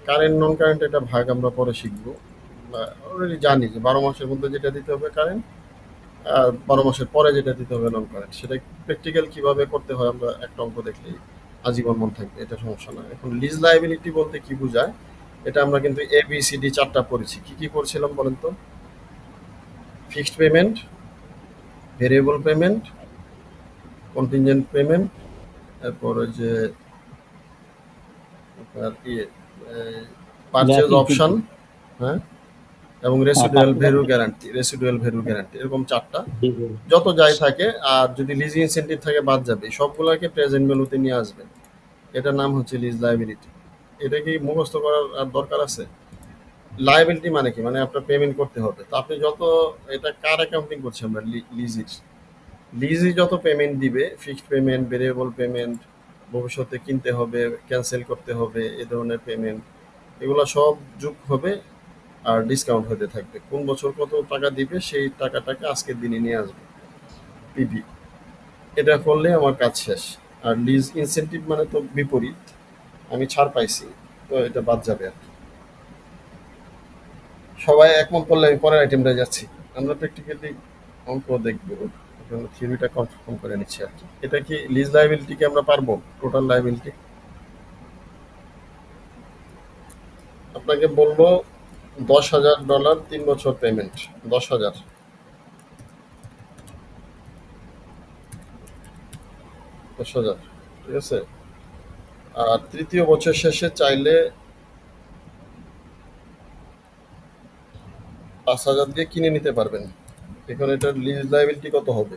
কারেন্ট নন কারেন্ট এটা ভাগ আমরা পরে শিখবো, অলরেডি জানি যে 12 মাসের মধ্যে যেটা দিতে হবে কারেন্ট, আর 12 মাসের পরে যেটা দিতে হবে নন কারেন্ট। সেটা প্র্যাকটিক্যাল কিভাবে করতে হয় আমরা একটা অঙ্ক দেখলেই আজীবন মনে থাকবে, এটা সমস্যা না। এখন লিজ লায়াবিলিটি বলতে কি বোঝায়, এটা আমরা কিন্তু ABCD 4টা পড়েছি। কি কি পড়ছিলাম বলেন তো? Fixed payment, variable payment, contingent payment, তারপর ওই যে আপনার পারচেজ অপশন, হ্যাঁ, এবং রেসিডুয়াল ভ্যালু গ্যারান্টি, এরকম 4টা, যত যাই থাকে। আর যদি লিজ ইনসেন্টিভ থাকে বাদ যাবে, সবগুলোকে প্রেজেন্ট ভ্যালুতে নিয়ে আসবেন। এটার নাম হচ্ছে লিজ লায়াবিলিটি। এটা কি মুখস্থ করার আর দরকার আছে? লায়াবিলিটি মানে কি, মানে আপনার পেমেন্ট করতে হবে। তো আপনি যত, এটা কার অ্যাকাউন্টিং করছি আমরা, লিজই যত পেমেন্ট দিবে, ফিক্সড পেমেন্ট, ভেরিয়েবল পেমেন্ট, ভবিষ্যতে কিনতে হবে, ক্যান্সেল করতে হবে, এ ধরনের পেমেন্ট, এগুলো সব যোগ হবে আর ডিসকাউন্ট হতে থাকবে। কোন বছর কত টাকা দিবে সেই টাকাটাকে আজকের দিনে নিয়ে আসবে, পিপি। এটা করলে আমার কাজ শেষ। আর লিজ ইনসেন্টিভ মানে তো বিপরীত, আমি ছাড় পাইছি, তো এটা বাদ যাবে আর কি। সবাই একমত করলে আমি পরের আইটেমটা যাচ্ছি। আমরা প্র্যাকটিক্যালি অঙ্ক দেখবো, থিওরিটা কনফার্ম করে নিচ্ছি আর কি। এটা কি লিজ লাইবিলিটি কি আমরা পারবো? টোটাল লাইবিলিটি আপনাকে বলবো $10,000 3 বছর পেমেন্ট, 10,000 10,000, ঠিক আছে। আর তৃতীয় বছর শেষে চাইলে 5,000 দিয়ে কিনে নিতে পারবেন। এখন এটার লিজ লাইবিলিটি কত হবে?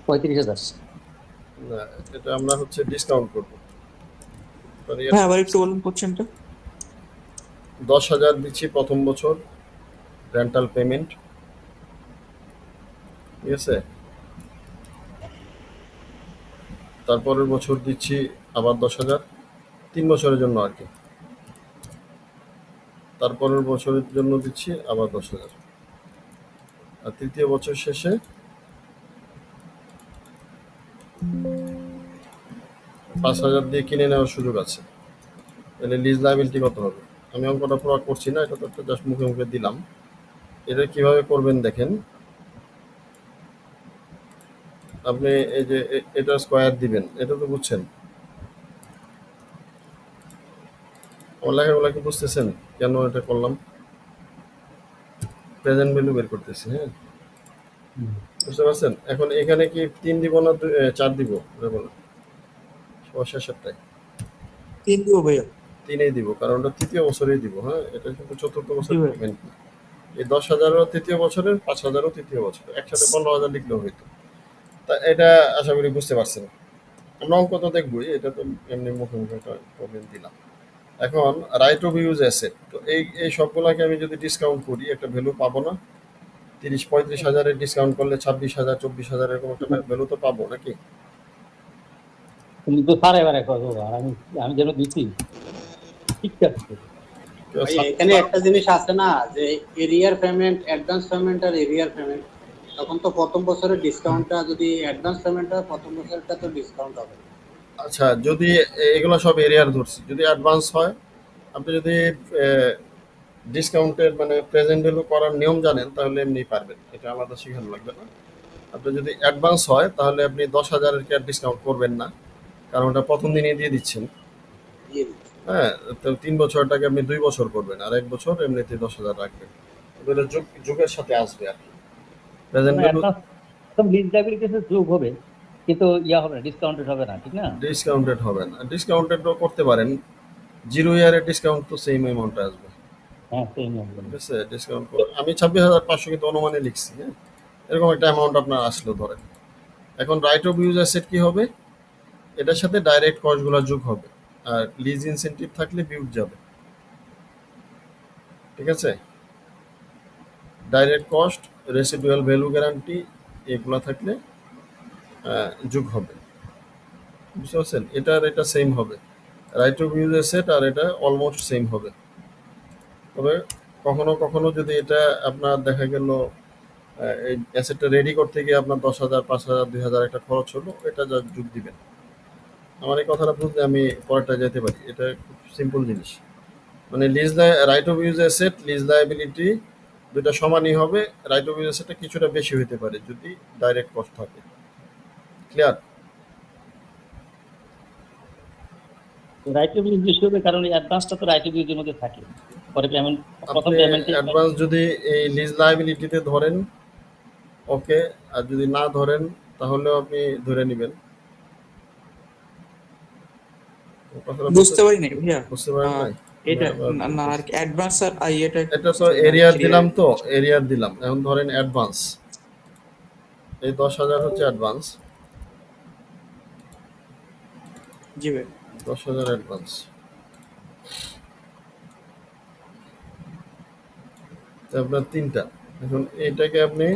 35,000। না, এটা আমরা হচ্ছে ডিসকাউন্ট করবো। হ্যাঁ আবার একটু বলুন কোশ্চেনটা। 10,000 দিচ্ছি প্রথম বছর রেন্টাল পেমেন্ট, ঠিক আছে। তারপরের বছর দিচ্ছি আবার 10,000, 3 বছরের জন্য আর কি। তারপরের বছরের জন্য দিচ্ছি আবার 10,000, আর তৃতীয় বছর শেষে 5,000 দিয়ে কিনে নেওয়ার সুযোগ আছে। তাহলে লিজ লাইবিলিটি কত হবে? আমি অঙ্কটা পুরো করছি না, এটা তো একটা জাস্ট মুখে মুখে দিলাম। এটা কিভাবে করবেন দেখেন। আপনি এই যে এটা স্কোয়ার দিবেন, এটা তো বুঝছেন। আমার লেখাগুলো কি বুঝতেছেন কেন এটা করলাম? প্রেজেন্ট ভ্যালু বের করতেছি, হ্যাঁ, বুঝতে পারছেন। এখন এখানে কি 3 দিব না 4 দিব? বলেন সবার শেষেরটাই 3 দিব ভাইয়া। 3-এই দিব, কারণ ওটা তৃতীয় বছরেই দিব। হ্যাঁ, এটা কিন্তু চতুর্থ বছরের জি ভাই। পেমেন্ট না। এই 10,000ও তৃতীয় বছরের, 5,000ও তৃতীয় বছরের, একসাথে 15,000 লিখলেও হইতো। তা এটা আশা করি বুঝতে পারছেন। আমরা অঙ্ক তো দেখবই, এটা তো এমনি মুখে মুখে একটা প্রবলেম দিলাম। এখন রাইট অফ ইউজ অ্যাসেট, তো এই সবগুলাকে আমি যদি ডিসকাউন্ট করি একটা ভ্যালু পাবো না? 30-35,000-এর ডিসকাউন্ট করলে 26,000 24,000 এরকম একটা ভ্যালু তো পাবো নাকি? তুমি তো সারা এবারে করো, আর আমি আমি যেন দিচ্ছি ঠিকঠাক। এখানে একটা জিনিস আছে না, যে এরিয়ার পেমেন্ট, অ্যাডভান্স পেমেন্ট আর এরিয়ার পেমেন্ট। তখন তো প্রথম বছরের ডিসকাউন্টটা যদি অ্যাডভান্স পেমেন্ট হয়, প্রথম বছরটা তো ডিসকাউন্ট হবে। আচ্ছা, যদি এগুলো সব এরিয়ার ধরছি, যদি অ্যাডভান্স হয়, আপনি যদি ডিসকাউন্টের মানে প্রেজেন্ট ভ্যালু করার নিয়ম জানেন তাহলে এমনি পারবেন, এটা আলাদা শেখানো লাগবে না। আপনি যদি অ্যাডভান্স হয় তাহলে আপনি 10,000-এর কি আর ডিসকাউন্ট করবেন না, কারণ ওটা প্রথম দিনই দিয়ে দিচ্ছেন। দিয়ে দিচ্ছি। হ্যাঁ, তো 3 বছরটাকে আপনি 2 বছর করবেন, আর 1 বছর এমনিতে 10,000 রাখবেন। এটা যুগের সাথে আসবে আর কি। প্রেজেন্ট ভ্যালু একদম লিজ লাইবিলিটি যোগ হবে, কিন্তু ইয়া হবে না, ডিসকাউন্টেড হবে না, ঠিক না? ডিসকাউন্টেড হবে না, ডিসকাউন্টেডও করতে পারেন। 0 ইয়ারের ডিসকাউন্ট তো সেম অ্যামাউন্টে আসবে, হ্যাঁ সেই নিয়ম। ঠিক আছে। ডিসকাউন্ট করে আমি 26,500 কিন্তু অনুমানে লিখছি, হ্যাঁ, এরকম একটা অ্যামাউন্ট আপনার আসলো ধরেন। এখন রাইট অফ ইউজ অ্যাসেট কি হবে? এটার সাথে ডাইরেক্ট কস্টগুলো যোগ হবে, আর লিজ ইনসেন্টিভ থাকলে বিয়োগ যাবে, ঠিক আছে। Direct cost, residual value guarantee এগুলো থাকলে যোগ হবে, বুঝতে পারছেন। এটা আর এটা সেম হবে, রাইট অফ ইউজ অ্যাসেট আর এটা অলমোস্ট সেম হবে। তবে কখনো কখনো যদি এটা আপনার দেখা গেল এই অ্যাসেটটা রেডি করতে গিয়ে আপনার 10,000 5,000 2,000 একটা খরচ হলো, এটা যা যোগ দিবেন। আমার এই কথাটা বুঝলে আমি পরেরটা যেতে পারি, এটা খুব সিম্পল জিনিস। মানে right of use asset, lease liability দুইটা সমানই হবে। রাইট অফ ইউজ অ্যাসেটটা কিছুটা বেশি হতে পারে যদি ডাইরেক্ট কস্ট থাকে। ক্লিয়ার? রাইট অফ ইউজ বেশি হবে, কারণ এই অ্যাডভান্সটা তো রাইট অফ ইউজের মধ্যে থাকে। পরে পেমেন্ট, প্রথম আপনি পেমেন্টে অ্যাডভান্স যদি এই লিজ লায়াবিলিটিতে ধরেন ওকে, আর যদি না ধরেন তাহলেও আপনি ধরে নেবেন। কথাটা বুঝতে পারি নাই ভাইয়া। বুঝতে পারেন নাই? এটা না আর অ্যাডভান্স আর এটা এটা তো এরিয়ার দিলাম, তো এরিয়ার দিলাম। এখন ধরেন অ্যাডভান্স, এই 10,000 হচ্ছে অ্যাডভান্স, জি ভাই। 10,000 অ্যাডভান্স। আপনার 3টা। এখন এইটাকে আপনি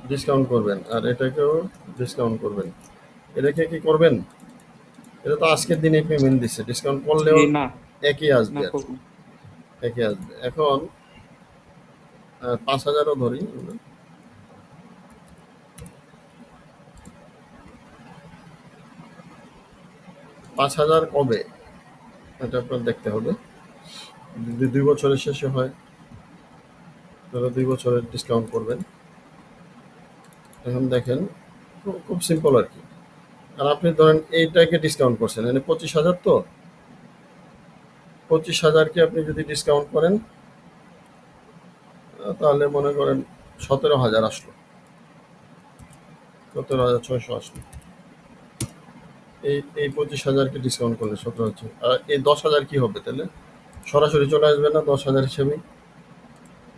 ডিসকাউন্ট করবেন, আর এটাকেও ডিসকাউন্ট করবেন। এটাকে কি করবেন? এটা তো আজকের দিনে পেমেন্ট দিচ্ছে, ডিসকাউন্ট করলেও না একই আসবে, না আর করব। একই আসবে। এখন 5,000ও ধরি আমরা। 5,000 কবে এটা আপনার দেখতে হবে। যদি 2 বছরের শেষে হয় তাহলে 2 বছরের ডিসকাউন্ট করবেন। এখন দেখেন খুব সিম্পল আর কি। আর আপনি ধরেন এইটাকে ডিসকাউন্ট করছেন, মানে 25,000, তো 25,000কে আপনি যদি ডিসকাউন্ট করেন তাহলে মনে করেন 17,000 আসলো, 17,600 আসলো। এই 25,000কে ডিসকাউন্ট করলে 17,000। আর এই 10,000 কি হবে তাহলে? সরাসরি চলে আসবে না 10,000 হিসেবে?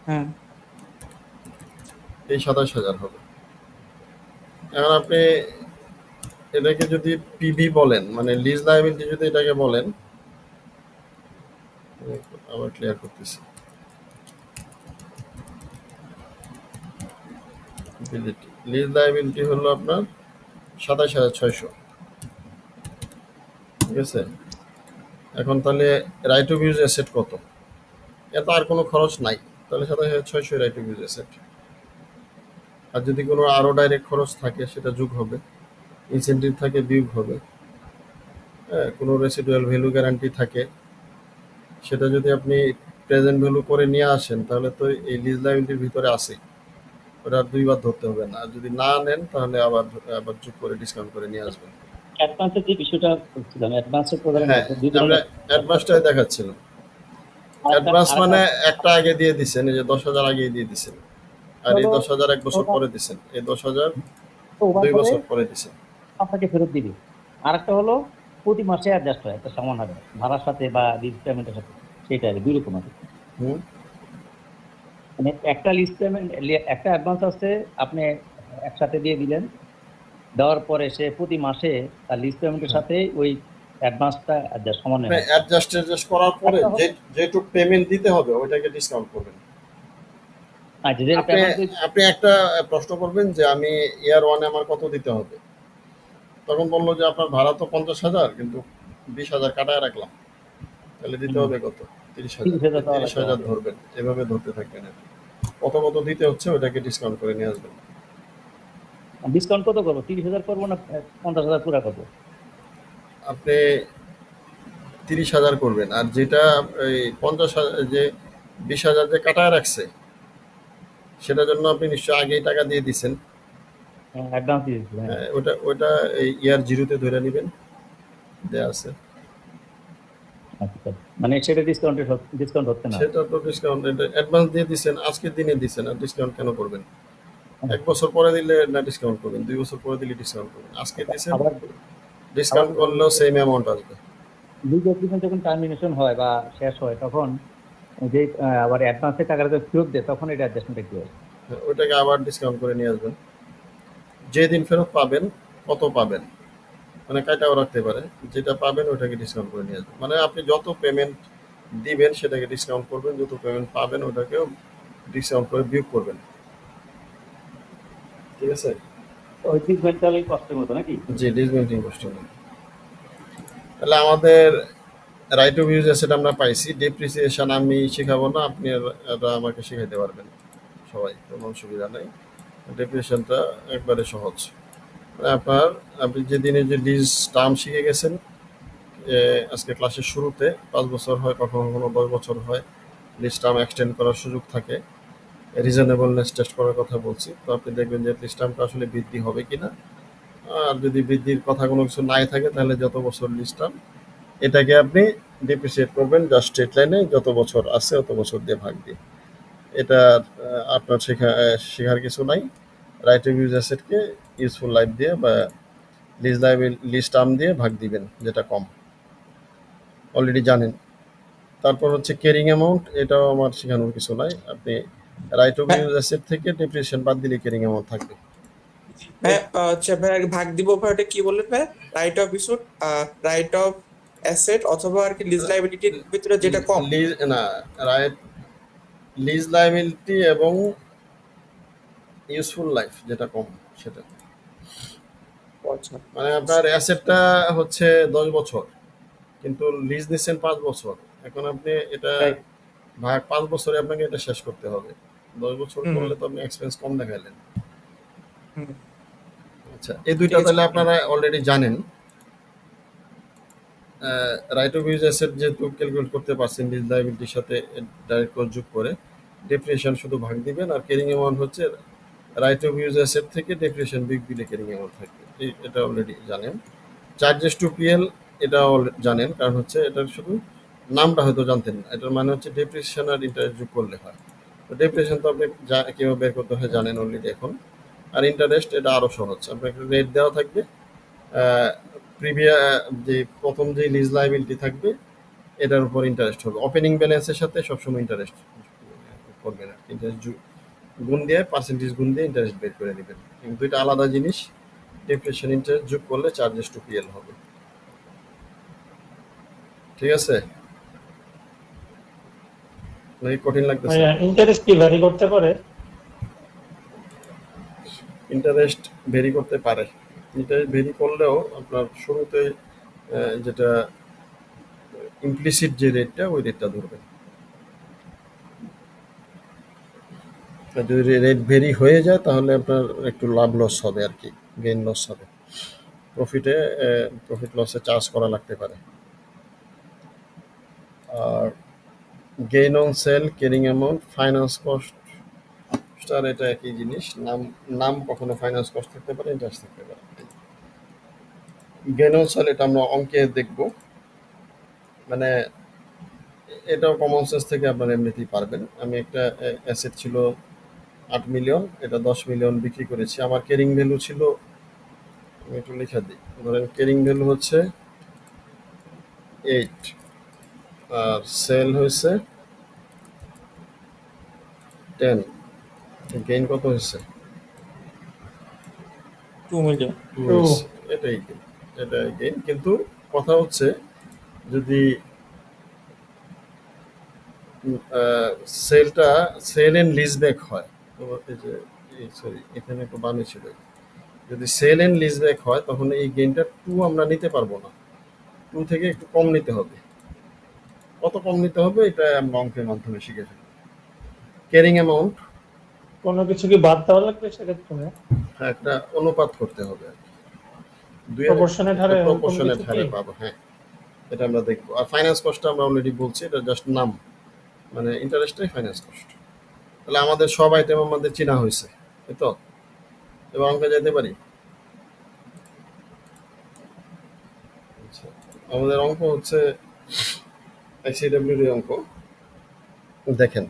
হ্যাঁ এই 27,000 হবে। এখন আপনি এটাকে যদি পিবি বলেন, মানে লিজ লায়াবিলিটি যদি এটাকে বলেন, আবার ক্লিয়ার করতেছি। লিজ লায়াবিলিটি হলো আপনার 27,600, ঠিক আছে? এখন তাহলে রাইট অফ ইউজ অ্যাসেট কত? এত আর কোনো খরচ নাই, তাহলে 27,600 রাইট অফ ইউজ অ্যাসেট। আর যদি কোনো আরও ডাইরেক্ট খরচ থাকে সেটা যোগ হবে, ইনসেন্টিভ থাকে বিয়োগ হবে, হ্যাঁ, কোনো রেসিডুয়াল ভ্যালু গ্যারান্টি থাকে, সেটা যদি আপনি প্রেজেন্ট ভ্যালু করে নিয়ে আসেন তাহলে তো এই লিজ লায়াবিলিটির ভিতরে আসে, ওটা আর দুইবার ধরতে হবে না। আর যদি না নেন তাহলে আবার আবার যোগ করে ডিসকাউন্ট করে নিয়ে আসবেন। অ্যাডভান্সের যে বিষয়টা বলছিলাম, অ্যাডভান্সের প্রধান হ্যাঁ, দুই আমরা ধরনের। অ্যাডভান্সটাই দেখাচ্ছিলাম। অ্যাডভান্স মানে একটা আগে দিয়ে দিচ্ছেন, এই যে 10,000 আগে দিয়ে দিচ্ছেন, আর এই 10,000 1 বছর পরে দিচ্ছেন, এই 10,000 2 বছর পরে দিচ্ছেন। আপনাকে ফেরত দিবে। আরেকটা হলো প্রতি মাসে অ্যাডজাস্ট হয় একটা সমান হারে ভাড়ার সাথে বা লিজ পেমেন্টের সাথে, সেটা আর কি, দুই রকম আছে। হুম, মানে একটা লিজ পেমেন্ট, একটা অ্যাডভান্স আছে আপনি একসাথে দিয়ে দিলেন, দেওয়ার পরে সে প্রতি মাসে তার লিজ পেমেন্টের সাথে ওই অ্যাডভান্সটা অ্যাডজাস্ট সমান হয়। অ্যাডজাস্ট করার পরে যেটুক পেমেন্ট দিতে হবে ওইটাকে ডিসকাউন্ট করবেন। আচ্ছা, যে আপনি একটা প্রশ্ন করবেন যে আমি ইয়ার 1 আমার কত দিতে হবে, তখন বললো যে আপনার ভাড়া তো 50,000, কিন্তু 20,000 কাটায় রাখলাম, তাহলে দিতে হবে কত? 30,000। 30,000 ধরবেন, এভাবে ধরতে থাকবেন। কত কত দিতে হচ্ছে ওটাকে ডিসকাউন্ট করে নিয়ে আসবেন। ডিসকাউন্ট কত করবো? 30,000 করবো না 50,000 পুরা করবো? আপনি 30,000 করবেন, আর যেটা এই 50,000 যে 20,000 যে কাটায় রাখছে সেটার জন্য আপনি নিশ্চয়ই আগেই টাকা দিয়ে দিচ্ছেন। অ্যাডভান্স দিয়ে দিচ্ছি। হ্যাঁ, ওটা এই ইয়ার 0-তে ধরে নেবেন, দেয়া আছে। আচ্ছা, মানে সেটা ডিসকাউন্ট হচ্ছে না। সেটা তো ডিসকাউন্ট, অ্যাডভান্স দিয়ে দিচ্ছেন, আজকের দিনে দিচ্ছেন, আর ডিসকাউন্ট কেন করবেন? 1 বছর পরে দিলে না ডিসকাউন্ট করবেন, 2 বছর পরে দিলে ডিসকাউন্ট করবেন, আজকে দিচ্ছেন আবার ডিসকাউন্ট করলেও সেম অ্যামাউন্ট আসবে। লিজ এগ্রিমেন্ট যখন টার্মিনেশন হয় বা শেষ হয় তখন যে আবার অ্যাডভান্সের টাকাটা ফেরত দেয়, তখন এটা অ্যাডজাস্টমেন্ট কি হয়? ওইটাকে আবার ডিসকাউন্ট করে নিয়ে আসবেন। যেদিন ফেরত পাবেন কত পাবেন, মানে কাটাও রাখতে পারে, যেটা পাবেন ওটাকে ডিসকাউন্ট করে নিয়ে আসবেন। মানে আপনি যত পেমেন্ট দিবেন সেটাকে ডিসকাউন্ট করবেন, যত পেমেন্ট পাবেন ওটাকেও ডিসকাউন্ট করে বিয়োগ করবেন, ঠিক আছে? ওই ডিসমেন্টালি কষ্টের মতো নাকি? জি, ডিসমেন্টিং কষ্ট হবে। তাহলে আমাদের রাইট অফ ইউজ অ্যাসেট আমরা পাইছি। ডেপ্রিসিয়েশন আমি শেখাবো না, আপনি আমাকে শেখাইতে পারবেন সবাই, কোনো অসুবিধা নেই। ডেপ্রিসিয়েশনটা একবারে সহজ। মানে আপনি যেদিনে যে লিজ টার্ম শিখে গেছেন, আজকে ক্লাসের শুরুতে 5 বছর হয়, কখনো কখনো 10 বছর হয়, লিজ টার্ম এক্সটেন্ড করার সুযোগ থাকে। রিজনেবলনেস টেস্ট করার কথা বলছি, তো আপনি দেখবেন যে লিজ টার্মটা আসলে বৃদ্ধি হবে কিনা। আর যদি বৃদ্ধির কথা কোনো কিছু নাই থাকে তাহলে যত বছর লিজ টার্ম এটাকে আপনি ডিপ্রিসিয়েট করবেন, জাস্ট স্ট্রেট লাইনে যত বছর আছে তত বছর দিয়ে ভাগ দিয়ে। এটা আপনার শেখার কিছু নাই। রাইট অফ ইউজ অ্যাসেটকে ইউজফুল লাইফ দিয়ে বা লিজ টার্ম দিয়ে ভাগ দিবেন, যেটা কম, অলরেডি জানেন। তারপর হচ্ছে ক্যারিং অ্যামাউন্ট, এটাও আমার শেখানোর কিছু নাই। আপনি রাইট অফ ইউজ অ্যাসেট থেকে ডেপ্রিসিয়েশন বাদ দিলে ক্যারিং অ্যামাউন্ট থাকবে। ভাই আচ্ছা ভাই, ভাগ দিব ভাই, ওটা কি বললেন ভাই? Right of issued, right of asset অথবা আর কি লিজ লায়াবিলিটির ভিতরে যেটা কম? লিজ না, লিজ লায়াবিলিটি এবং ইউজফুল লাইফ যেটা কম সেটা। আচ্ছা মানে আপনার অ্যাসেটটা হচ্ছে 10 বছর, কিন্তু লিজ নিচ্ছেন 5 বছর। এখন আপনি এটা ভাগ 5 বছরে আপনাকে এটা শেষ করতে হবে, 10 বছর হুম, করলে তো আপনি এক্সপেন্স কম দেখাইলেন। হুম, আচ্ছা, এই দুইটা ঠিক আছে। তাহলে আপনারা অলরেডি জানেন। রাইট অফ ইউজ অ্যাসেট যেহেতু ক্যালকুলেট করতে পারছেন লিজ লায়াবিলিটির সাথে ডাইরেক্ট যোগ করে, ডেপ্রিসিয়েশন শুধু ভাগ দিবেন, আর ক্যারিং অ্যামাউন্ট হচ্ছে রাইট অফ ইউজ অ্যাসেট থেকে ডেপ্রিসিয়েশন বিগ দিলে ক্যারিং অ্যামাউন্ট থাকবে। এটা অলরেডি জানেন। চার্জেস টু পিএল এটাও জানেন, কারণ হচ্ছে এটার শুধু নামটা হয়তো জানতেন না। এটার মানে হচ্ছে ডেপ্রিসিয়েশন আর ইন্টারেস্ট যোগ করলে হয়। তো ডেপ্রিসিয়েশন তো আপনি কীভাবে বের করতে হয় জানেন অলরেডি এখন। আর ইন্টারেস্ট এটা আরও সহজ, আপনার একটা রেট দেওয়া থাকবে, যে প্রথম যে লিজ লায়াবিলিটি থাকবে এটার উপর ইন্টারেস্ট হবে। ওপেনিং ব্যালেন্সের সাথে সবসময় ইন্টারেস্ট করবেন, আর ইন্টারেস্ট গুণ দিয়ে পার্সেন্টেজ গুণ দিয়ে ইন্টারেস্ট বের করে নেবেন। কিন্তু এটা আলাদা জিনিস। ডেপ্রিসিয়েশন ইন্টারেস্ট যোগ করলে চার্জেস টু পিএল হবে। ঠিক আছে, নাকি কঠিন লাগতেছে? ইন্টারেস্ট কি ভ্যারি করতে পারে? ইন্টারেস্ট ভেরি করতে পারে। ইন্টারেস্ট ভেরি করলেও আপনার শুরুতে যেটা ইমপ্লিসিট যে রেটটা ওই রেটটা ধরবেন। আর যদি রেট ভেরি হয়ে যায় তাহলে আপনার একটু লাভ লস হবে আর কি, গেইন লস হবে। প্রফিট লসে চার্জ করা লাগতে পারে। আর gain on sale, carrying amount, finance cost, আর এটা একই জিনিস। নাম কখনো ফাইন্যান্স কস্ট থাকতে পারে, ইন্টারেস্ট থাকতে পারে। গেইন অন সেল এটা আমরা অঙ্কে দেখব, মানে এটাও কমন সেন্স থেকে আপনারা এমনিতেই পারবেন। আমি একটা অ্যাসেট ছিল 8 মিলিয়ন, এটা 10 মিলিয়ন বিক্রি করেছি। আমার ক্যারিং ভ্যালু ছিল, আমি একটু লিখে দিই, ধরেন ক্যারিং ভ্যালু হচ্ছে 8 আর সেল হয়েছে 10। গেইন কত হয়েছে? 2 মিলিয়ন। 2 হয়েছে। এটাই গেইন। কিন্তু কথা হচ্ছে যদি সেল এন্ড লিজ ব্যাক হয়, সরি এখানে একটু বামে ছিল, যদি সেল এন্ড লিজ ব্যাক হয় তখন এই গেইনটা 2 আমরা নিতে পারবো না, 2 থেকে একটু কম নিতে হবে। কত কম নিতে হবে এটা আমরা অঙ্কের মাধ্যমে শিখে ফেলি। ক্যারিং অ্যামাউন্ট কোনো কিছু কি বাদ দেওয়া লাগবে সেক্ষেত্রে? একটা অনুপাত করতে হবে আর কি, Proportionate হারে প্রপোর্শনেট কোনো কিছু হারে কি? পাবো। হ্যাঁ, এটা আমরা দেখবো। আর ফাইন্যান্স কস্টটা আমরা অলরেডি বলছি, এটা জাস্ট নাম, মানে ইন্টারেস্টটাই ফাইন্যান্স কস্ট। তাহলে আমাদের সব আইটেম আমাদের চেনা হয়েছে, তাই তো? এবার অঙ্কে যেতে পারি। আচ্ছা, আমাদের অঙ্ক হচ্ছে আইসিডব্লিউর অঙ্ক। দেখেন,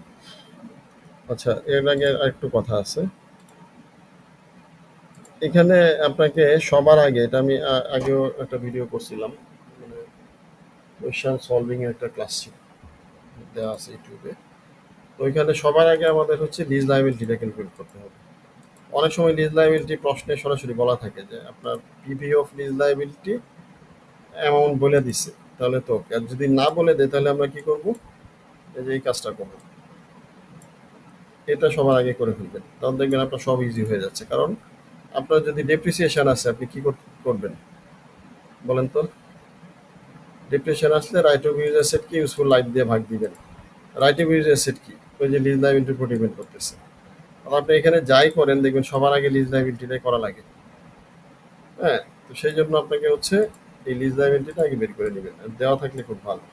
আচ্ছা এর আগে আরেকটু কথা আছে এখানে। আপনাকে সবার আগে, এটা আমি আগেও একটা ভিডিও করছিলাম, মানে কোয়েশ্চেন সলভিং এর একটা ক্লাস ছিল, দেওয়া আছে ইউটিউবে। তো ওইখানে সবার আগে আমাদের হচ্ছে লিজ লায়াবিলিটিটা ক্যালকুলেট করতে হবে। অনেক সময় লিজ লায়াবিলিটি প্রশ্নে সরাসরি বলা থাকে যে আপনার PV of lease liability amount বলে দিচ্ছে, তাহলে তো আর যদি না বলে দেয় তাহলে আমরা কি করব? এই যে এই কাজটা করব, এটা সবার আগে করে ফেলবেন, তখন দেখবেন আপনার সব ইজি হয়ে যাচ্ছে। কারণ আপনার যদি ডেপ্রিসিয়েশন আছে আপনি কি করবেন বলেন তো? ডেপ্রিসিয়েশন আসলে রাইট অফ ইউজ অ্যাসেট কি ইউজফুল লাইফ দিয়ে ভাগ দিবেন। রাইট অফ ইউজ অ্যাসেট কি? ওই যে লিজ লায়াবিলিটির উপর ডিপেন্ড করতেছে। আর আপনি এখানে যাই করেন দেখবেন সবার আগে লিজ লায়াবিলিটিটাই করা লাগে। হ্যাঁ, তো সেই জন্য আপনাকে হচ্ছে এই লিজ লায়াবিলিটিটা আগে বের করে নেবেন, দেওয়া থাকলে খুব ভালো।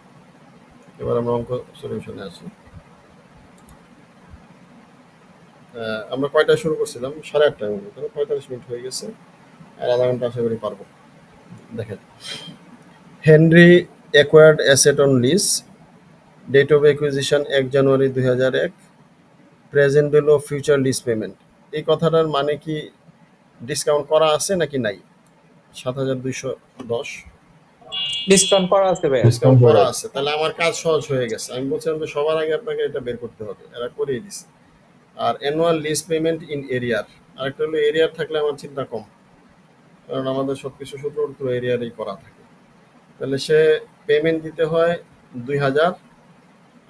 এবার আমরা অঙ্ক সলিউশনে আসি। আমরা কয়টায় শুরু করছিলাম? 8:30টায় মনে হয়, 45 মিনিট হয়ে গেছে, আর আধা ঘন্টা আশা করি পারবো। দেখেন, Henry acquired asset on lease, date of acquisition 1 January 2001, present value of future lease payment. এই কথাটার মানে কি ডিসকাউন্ট করা আছে নাকি নাই? 7,210 ডিসকাউন্ট করা আছে ভাই। ডিসকাউন্ট করা আছে, তাহলে আমার কাজ সহজ হয়ে গেছে। আমি বলছিলাম যে সবার আগে আপনাকে এটা বের করতে হবে, এরা করিয়ে দিছে। আর অ্যানুয়াল লিজ পেমেন্ট ইন এরিয়ার, আরেকটা হলো এরিয়ার থাকলে আমার চিন্তা কম, কারণ আমাদের সবকিছু শুধুমাত্র এরিয়ারেই করা থাকে। তাহলে সে পেমেন্ট দিতে হয় 2,000,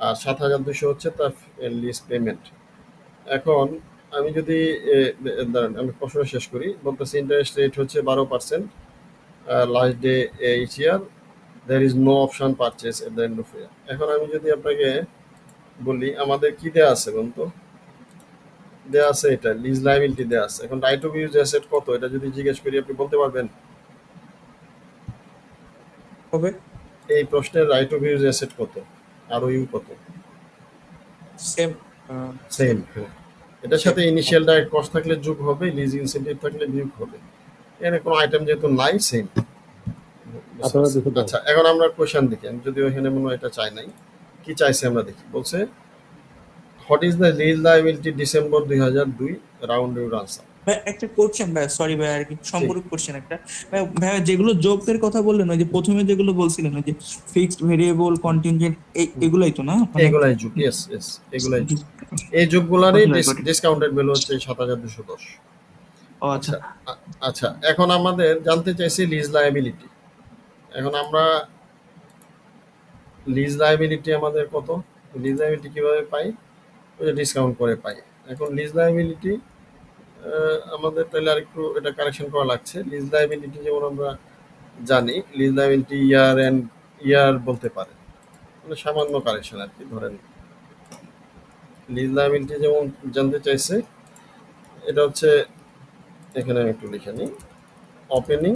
আর 7,200 হচ্ছে তার লিজ পেমেন্ট। এখন আমি যদি দাঁড়ান আমি প্রশ্নটা শেষ করি। বলতেছি ইন্টারেস্ট রেট হচ্ছে 12%, last day H E R, there is no option purchase at the end of year. এখন আমি যদি আপনাকে বলি আমাদের কি দেওয়া আছে বলুন তো? দেয়া আছে, এটা লিজ লায়াবিলিটি দেয়া আছে। এখন রাইট অফ ইউজ অ্যাসেট কত এটা যদি জিজ্ঞেস করি আপনি বলতে পারবেন? হবে এই প্রশ্নের রাইট অফ ইউজ অ্যাসেট কত আর ইউ কত? Same same. এটার সাথে ইনিশিয়াল ডাইরেক্ট কস্ট থাকলে যোগ হবে, লিজ ইনসেন্টিভ থাকলে বিয়োগ হবে। এখানে কোনো আইটেম যেহেতু নাই, সেম। আচ্ছা, এখন আমরা কোশ্চেন দেখি। আমি যদিও এখানে মনে হয় এটা চাই নাই, কি চাইছে আমরা দেখি। বলছে what is the lease liability December 2002, round your answer. ভাই একটা কোশ্চেন ভাই, সরি ভাই, আর কি সম্পর্ক কোশ্চেন একটা ভাই। ভাই যেগুলো যোগের কথা বললেন, ওই যে প্রথমে যেগুলো বলছিলেন, ওই যে ফিক্সড, ভেরিয়েবল, কন্টিনজেন্ট, এগুলাই তো না? এগুলাই যোগ, ইয়েস ইয়েস, এগুলাই যোগ। এই যোগগুলারই ডিসকাউন্টেড ভ্যালু হচ্ছে 7210। ও আচ্ছা। আচ্ছা, এখন আমাদের জানতে চাইছি লিজ লায়াবিলিটি। এখন আমরা লিজ লায়াবিলিটি আমাদের কত, লিজ লায়াবিলিটি কিভাবে পাই? ওই যে ডিসকাউন্ট করে পাই। এখন লিজ লায়াবিলিটি আমাদের তাহলে আরেকটু এটা কারেকশন করা লাগছে। লিজ লায়াবিলিটি যেমন আমরা জানি, লিজ লায়াবিলিটি ইয়ার এন্ড ইয়ার বলতে পারে, মানে সামান্য কারেকশন আর কি। ধরেন লিজ লায়াবিলিটি যেমন জানতে চাইছে, এটা হচ্ছে, এখানে আমি একটু লিখে নিই, ওপেনিং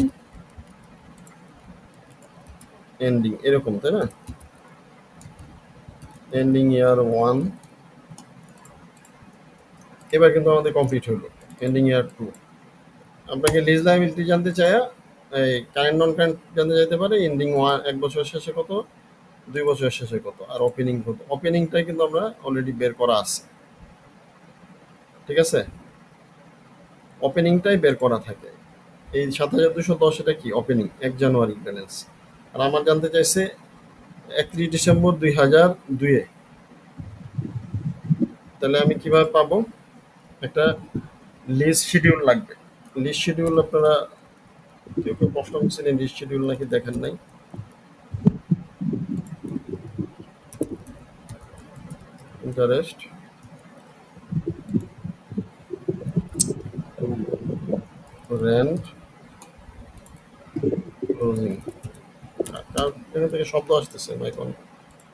এন্ডিং এরকম, তাই না? এন্ডিং ইয়ার 1, এবার কিন্তু আমাদের কমপ্লিট হলো। এন্ডিং ইয়ার 2, আপনাকে লিজ লায়াবিলিটি জানতে চায়, এই কারেন্ট নন কারেন্ট জানতে চাইতে পারে। এন্ডিং 1 এক বছরের শেষে কত, 2 বছরের শেষে কত, আর ওপেনিং কত। ওপেনিংটাই কিন্তু আমরা অলরেডি বের করা আছে, ঠিক আছে? ওপেনিংটাই বের করা থাকে। এই 7210 এটা কি ওপেনিং, 1 জানুয়ারি ব্যালেন্স। আর আমার জানতে চাইছে 31 ডিসেম্বর 2002-এ। তাহলে আমি কিভাবে পাবো? একটা লিজ শিডিউল লাগবে। লিজ শিডিউল আপনারা কেউ কেউ প্রশ্ন করছেন লিজ শিডিউল নাকি দেখেন নাই। Interest, rent, closing. এখান থেকে শব্দ আসতেছে, মাইকন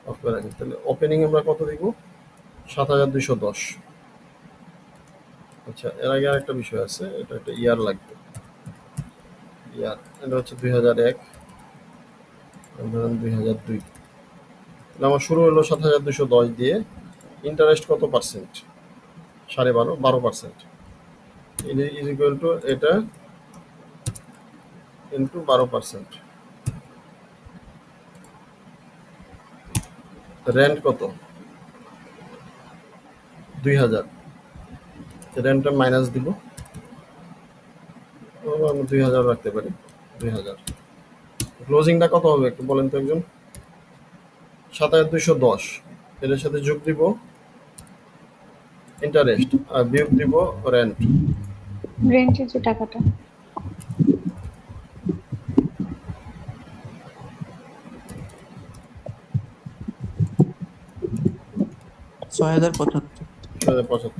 অফ করে রাখি। তাহলে ওপেনিং আমরা কত দিব? 7210। আচ্ছা, এর আগে আরেকটা বিষয় আছে, এটা একটা ইয়ার লাগবে। ইয়ার এটা হচ্ছে 2001, ধরেন 2002। তাহলে আমার শুরু হলো 7210 দিয়ে। ইন্টারেস্ট কত পার্সেন্ট? 12%। ইজ ইকুয়াল টু এটা ইন্টু 12%। রেন্ট কত? 2000। রেন্টটা মাইনাস দিব, আমি 2000 রাখতে পারি। 2000। ক্লোজিংটা কত হবে একটু বলেন তো একজন? 7210, এর সাথে যোগ দিব ইন্টারেস্ট আর বিয়োগ দিব রেন্ট। রেন্টের যে টাকাটা, $6075।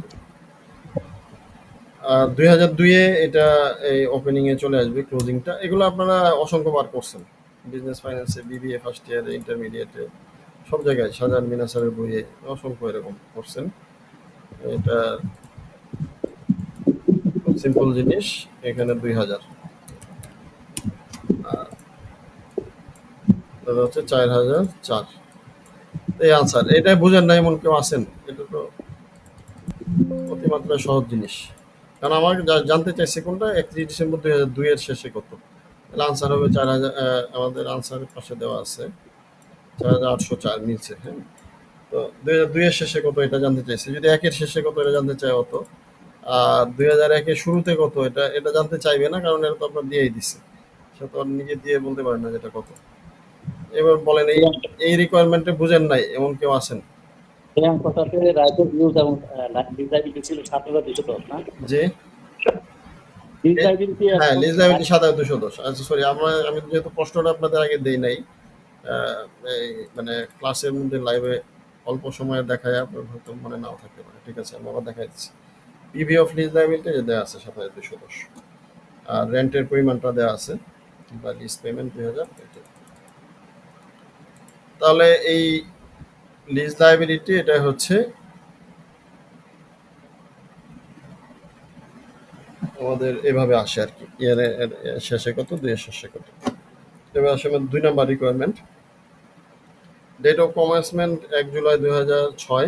আর 2002-এ এটা এই ওপেনিং এ চলে আসবে ক্লোজিংটা। এগুলো আপনারা অসংখ্যবার করছেন, বিজনেস ফাইন্যান্সে, বিবিএ ফার্স্ট ইয়ারে, ইন্টারমিডিয়েটে, সব জায়গায়, সাজান মিনা স্যারের বইয়ে অসংখ্য এরকম করছেন। এটা সিম্পল জিনিস। এখানে 2000 আর এটা হচ্ছে 4004। এই আনসার। এটাই বুঝেন না এমন কেউ আছেন? এটা তো অতিমাত্রায় সহজ জিনিস। কারণ আমাকে জানতে চাইছে কোনটা, 31 ডিসেম্বর 2002 এর শেষে কত। তাহলে আনসার হবে 4000। আমাদের আনসারের পাশে দেওয়া আছে 4804 মিলছে। হ্যাঁ, তো 2002 এর শেষে কত এটা জানতে চাইছে। যদি 1 এর শেষে কত এটা জানতে চায় অত, আর 2001 এর শুরুতে কত এটা জানতে চাইবে না, কারণ এটা তো আপনার দিয়েই দিচ্ছে। সে তো আর নিজে দিয়ে বলতে পারে না যেটা কত। এবার বলেন, এই রিকোয়ারমেন্টে বুঝেন নাই এমন কেউ আছেন? কথাতে রাইট অফ ইউজ এবং লিজ লায়াবিলিটি ছিল 7210 না? যে লিজ লায়াবিলিটি, হ্যাঁ, লিজ লায়াবিলিটি 7210। আচ্ছা সরি, আমি যেহেতু প্রশ্নটা আপনাদের আগে দেই নাই, এই মানে ক্লাসের মধ্যে লাইভে অল্প সময়ে দেখায় আপনার হয়তো মনে নাও থাকতে পারে। ঠিক আছে, আমি আবার দেখাই দিচ্ছি। পিভি অফ লিজ লায়াবিলিটি যে দেওয়া আছে 7210, আর রেন্টের পরিমাণটা দেওয়া আছে, বা লিজ পেমেন্ট 2000। তাহলে এই লিজ লায়াবিলিটি এটা হচ্ছে আমাদের এভাবে আসে আর কি, ইয়ারের শেষে কত, 2 এর শেষে কত। এবার আসে আমাদের 2 number requirement. Date of commencement 1 July 2006।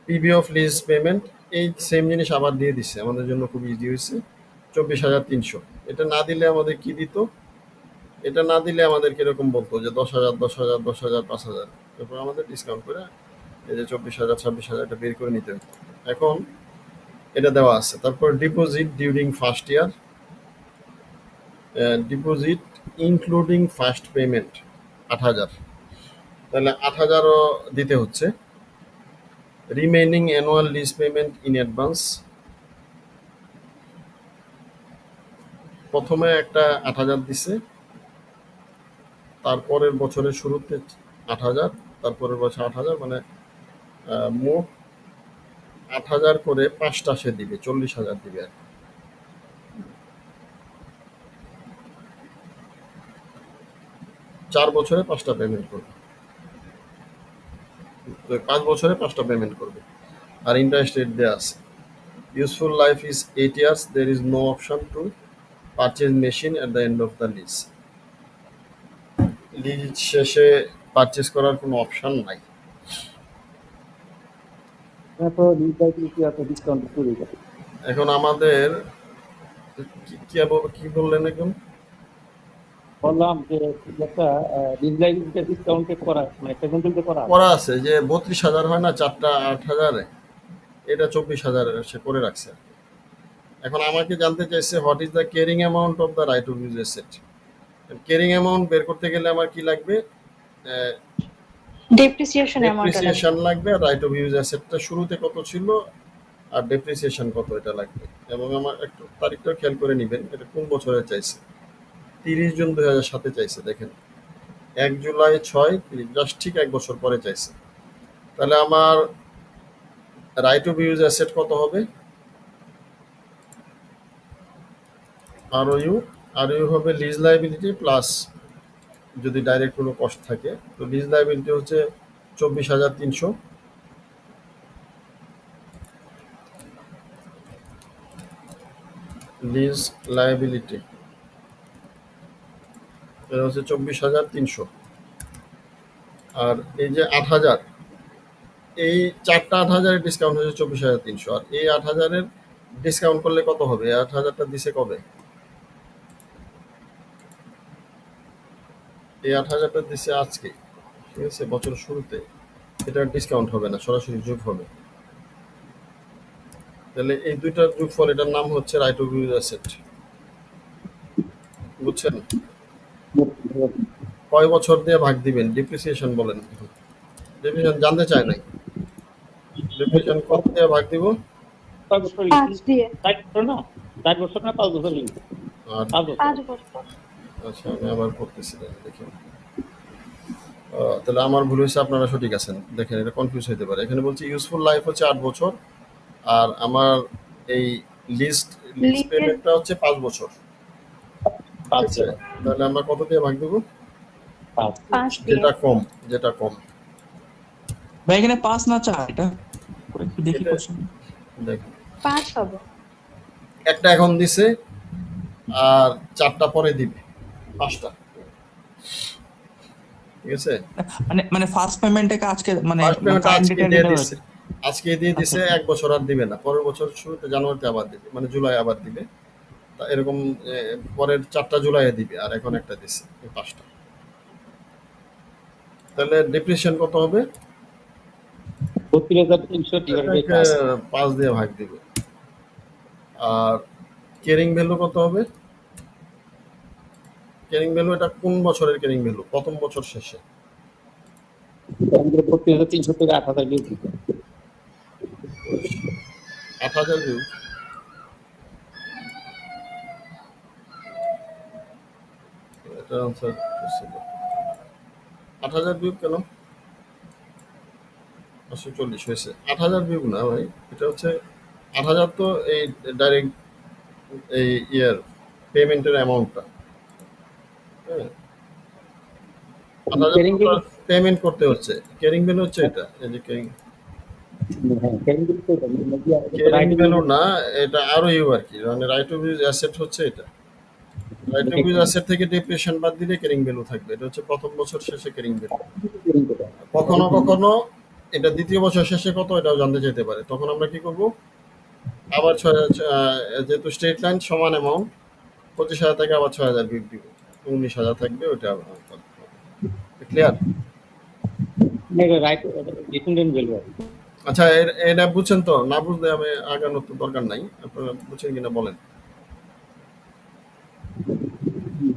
PV of lease payment, এই সেম জিনিস আবার দিয়ে দিছে, আমাদের জন্য খুব ইজি হয়েছে। 24,300। এটা না দিলে আমাদের কি দিত, এটা না দিলে আমাদের কিরকম বলতো যে 10,000 10,000 10,000 5,000, তারপর আমাদের ডিসকাউন্ট করে এই যে 24,000 26,000 এটা বের করে নিতে হতো। এখন এটা দেওয়া আছে। তারপর deposit during first year, deposit including first payment 8,000, তাহলে 8,000ও দিতে হচ্ছে। Remaining annual lease payment in advance, প্রথমে একটা 8,000 দিছে, তারপরের বছরের শুরুতে 8,000, তারপরের বছর 8,000, মানে মোট 8,000 করে 5টা সে দিবে, 40,000 দিবে আর কি। 4 বছরে 5টা পেমেন্ট করবে, 5 বছরে 5টা পেমেন্ট করবে। আর ইন্টারেস্ট রেট দেওয়া আছে। Useful life is 8 years, there is no option to purchase machine at the end of the lease. Lease শেষে পারচেজ করার কোনো অপশন নাই। তো লিজ লাইবিলিটি আপনি ডিসকাউন্ট করে দেবেন। এখন আমাদের কি বললেন এখন? বললাম যে একটা লিজ লাইবিলিটি ডিসকাউন্টে করা, মানে পেমেন্টে করা করা আছে যে 32,000 হয় না, 4টা 8,000, এটা 24,000 সে করে রাখছে। এখন আমাকে জানতে চাইছে what is the carrying amount of the right of use asset. Carrying amount বের করতে গেলে আমার কি লাগবে, ডেপ্রিসিয়েশন অ্যামাউন্ট ডেপ্রিসিয়েশন লাগবে, আর রাইট অফ ইউজ অ্যাসেটটা শুরুতে কত ছিল আর ডেপ্রিসিয়েশন কত, এটা লাগবে। এবং আমার একটু তারিখটা খেয়াল করে নেবেন, এটা কোন বছরে চাইছে। 30 জুন 2007 চাইছে, দেখেন 1 জুলাই 6 জাস্ট ঠিক 1 বছর পরে চাইছে। তাহলে আমার রাইট অফ ইউজ অ্যাসেট কত হবে, আরইউ হবে লিজ লাইবিলিটি প্লাস যদি ডাইরেক্ট কোনো কস্ট থাকে, তো লিজ লাইবিলিটি হচ্ছে 24,300, লিজ লাইবিলিটি এটা হচ্ছে 24,300। আর এই যে 8,000, এই 4টা 8,000-এর ডিসকাউন্ট হচ্ছে 24,300, আর এই 8,000-এর ডিসকাউন্ট করলে কত হবে? 8,000টা দিছে কবে? এই 8,000টা দিছে আজকে, ঠিক আছে, বছরের শুরুতে। এটা ডিসকাউন্ট হবে না, সরাসরি যোগ হবে। তাহলে এই দুইটার যোগফল, এটার নাম হচ্ছে রাইট অফ ইউজ অ্যাসেট। বুঝছেন? কয় বছর দিয়ে ভাগ দিবেন? ডিপ্রিসিয়েশন বলেন। ডিপ্রিসিয়েশন জানতে চায় নাই। ডিপ্রিসিয়েশন কত দিয়ে ভাগ দিব? 5 দিয়ে। 4 বছর না, 4 বছর না 5 বছর লিজ। আর 5 বছর। আচ্ছা, আমি আবার করতেছি, দেখেন। তাহলে আমার ভুল হয়েছে, আপনারা সঠিক আছেন। দেখেন, এটা কনফিউজ হতে পারে। এখানে বলছি ইউজফুল লাইফ হচ্ছে 8 বছর, আর আমার এই লিজ পেমেন্টটা হচ্ছে 5 বছর। আচ্ছা, তাহলে আমরা কত দিয়ে ভাগ দেবো? 5 দিয়ে। যেটা কম। ভাই এখানে 5 না 4, এটা একটু দেখি এটা- কোশ্চেন। দেখেন, 5 হবে। একটা এখন দিছে আর 4টা পরে দিবে, 5টা। ঠিক আছে, মানে ফার্স্ট পেমেন্টটাকে আজকে মানে ফার্স্ট পেমেন্ট current আজকে date এ দিয়ে দেওয়া দিছে, আজকে দিয়ে দিছে, 1 বছর আর দিবে না, পরের বছর শুরুতে জানুয়ারিতে আবার দিবে, মানে জুলাই আবার দিবে। তা এরকম পরের 4টা জুলাইয়ে দিবে, আর এখন একটা দিছে, এই 5টা। তাহলে ডিপ্রিসিয়েশন কত হবে? 32,300 ডিভাইডেড বাই 5। 5 দিয়ে ভাগ দিবে। আর ক্যারিং ভ্যালু কত হবে? ক্যারিং ভ্যালু এটা কোন বছরের ক্যারিং ভ্যালু? প্রথম বছর শেষে। আমাদের 32,300 থেকে 8,000 লিজ দিতে। 8,000 ভিউ। এটা আনসার ছিল 8,000 ভিউ কেন? 840 হয়েছে। 8,000 ভিউ না ভাই, এটা হচ্ছে 8,000 তো এই ডাইরেক্ট এই ইয়ার পেমেন্টের অ্যামাউন্টটা। হ্যাঁ, 8,000 পেমেন্ট করতে হচ্ছে। ক্যারিং ভ্যালু হচ্ছে এটা, এই যে ক্যারিং হ্যাঁ ক্যারিং ভ্যালু তো এটা, ক্যারিং রাইট ভ্যালু না, এটা আর ইউ আর কি, মানে রাইট অফ ইউজ অ্যাসেট হচ্ছে এটা। রাইট অফ ইউজ অ্যাসেট থেকে ডেপ্রিসিয়েশন বাদ দিলে ক্যারিং ভ্যালু থাকবে, এটা হচ্ছে প্রথম বছর শেষে ক্যারিং ভ্যালু। কখনো কখনো এটা দ্বিতীয় বছর শেষে কত এটাও জানতে চাইতে পারে, তখন আমরা কি করব, আবার যেহেতু স্টেট লাইন সমান অ্যামাউন্ট 25,000 থেকে আবার 6,000 বিয়োগ দিব, 19,000 থাকবে, ওইটা ক্লিয়ার? রাইট ডিপেন্ডেন্ট ভ্যালু আর কি। আচ্ছা, এটা বুঝছেন তো? না বুঝলে আমি আগানোর তো দরকার নাই, আপনারা বুঝছেন কিনা বলেন।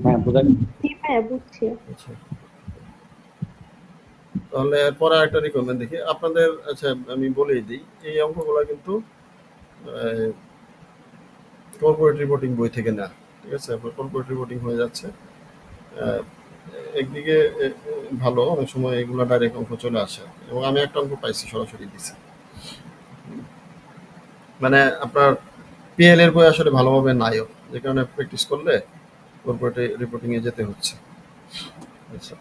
হ্যাঁ বোঝা জি ভাইয়া বুঝছি। আচ্ছা, তাহলে এরপরে একটা রিকমেন্ড দেখি আপনাদের। আচ্ছা, আমি বলেই দিই, এই অঙ্কগুলো কিন্তু কর্পোরেট রিপোর্টিং বই থেকে না, ঠিক আছে? আপনার কর্পোরেট রিপোর্টিং হয়ে যাচ্ছে, আহ, একদিকে ভালো, অনেক সময় এগুলো ডাইরেক্ট অঙ্ক চলে আসে, এবং আমি একটা অঙ্ক পাইছি সরাসরি দিছি। মানে আপনার পিএল এর বই আসলে ভালোভাবে নাইও, যে কারণে প্র্যাকটিস করলে কর্পোরেট রিপোর্টিং এ যেতে হচ্ছে। আচ্ছা,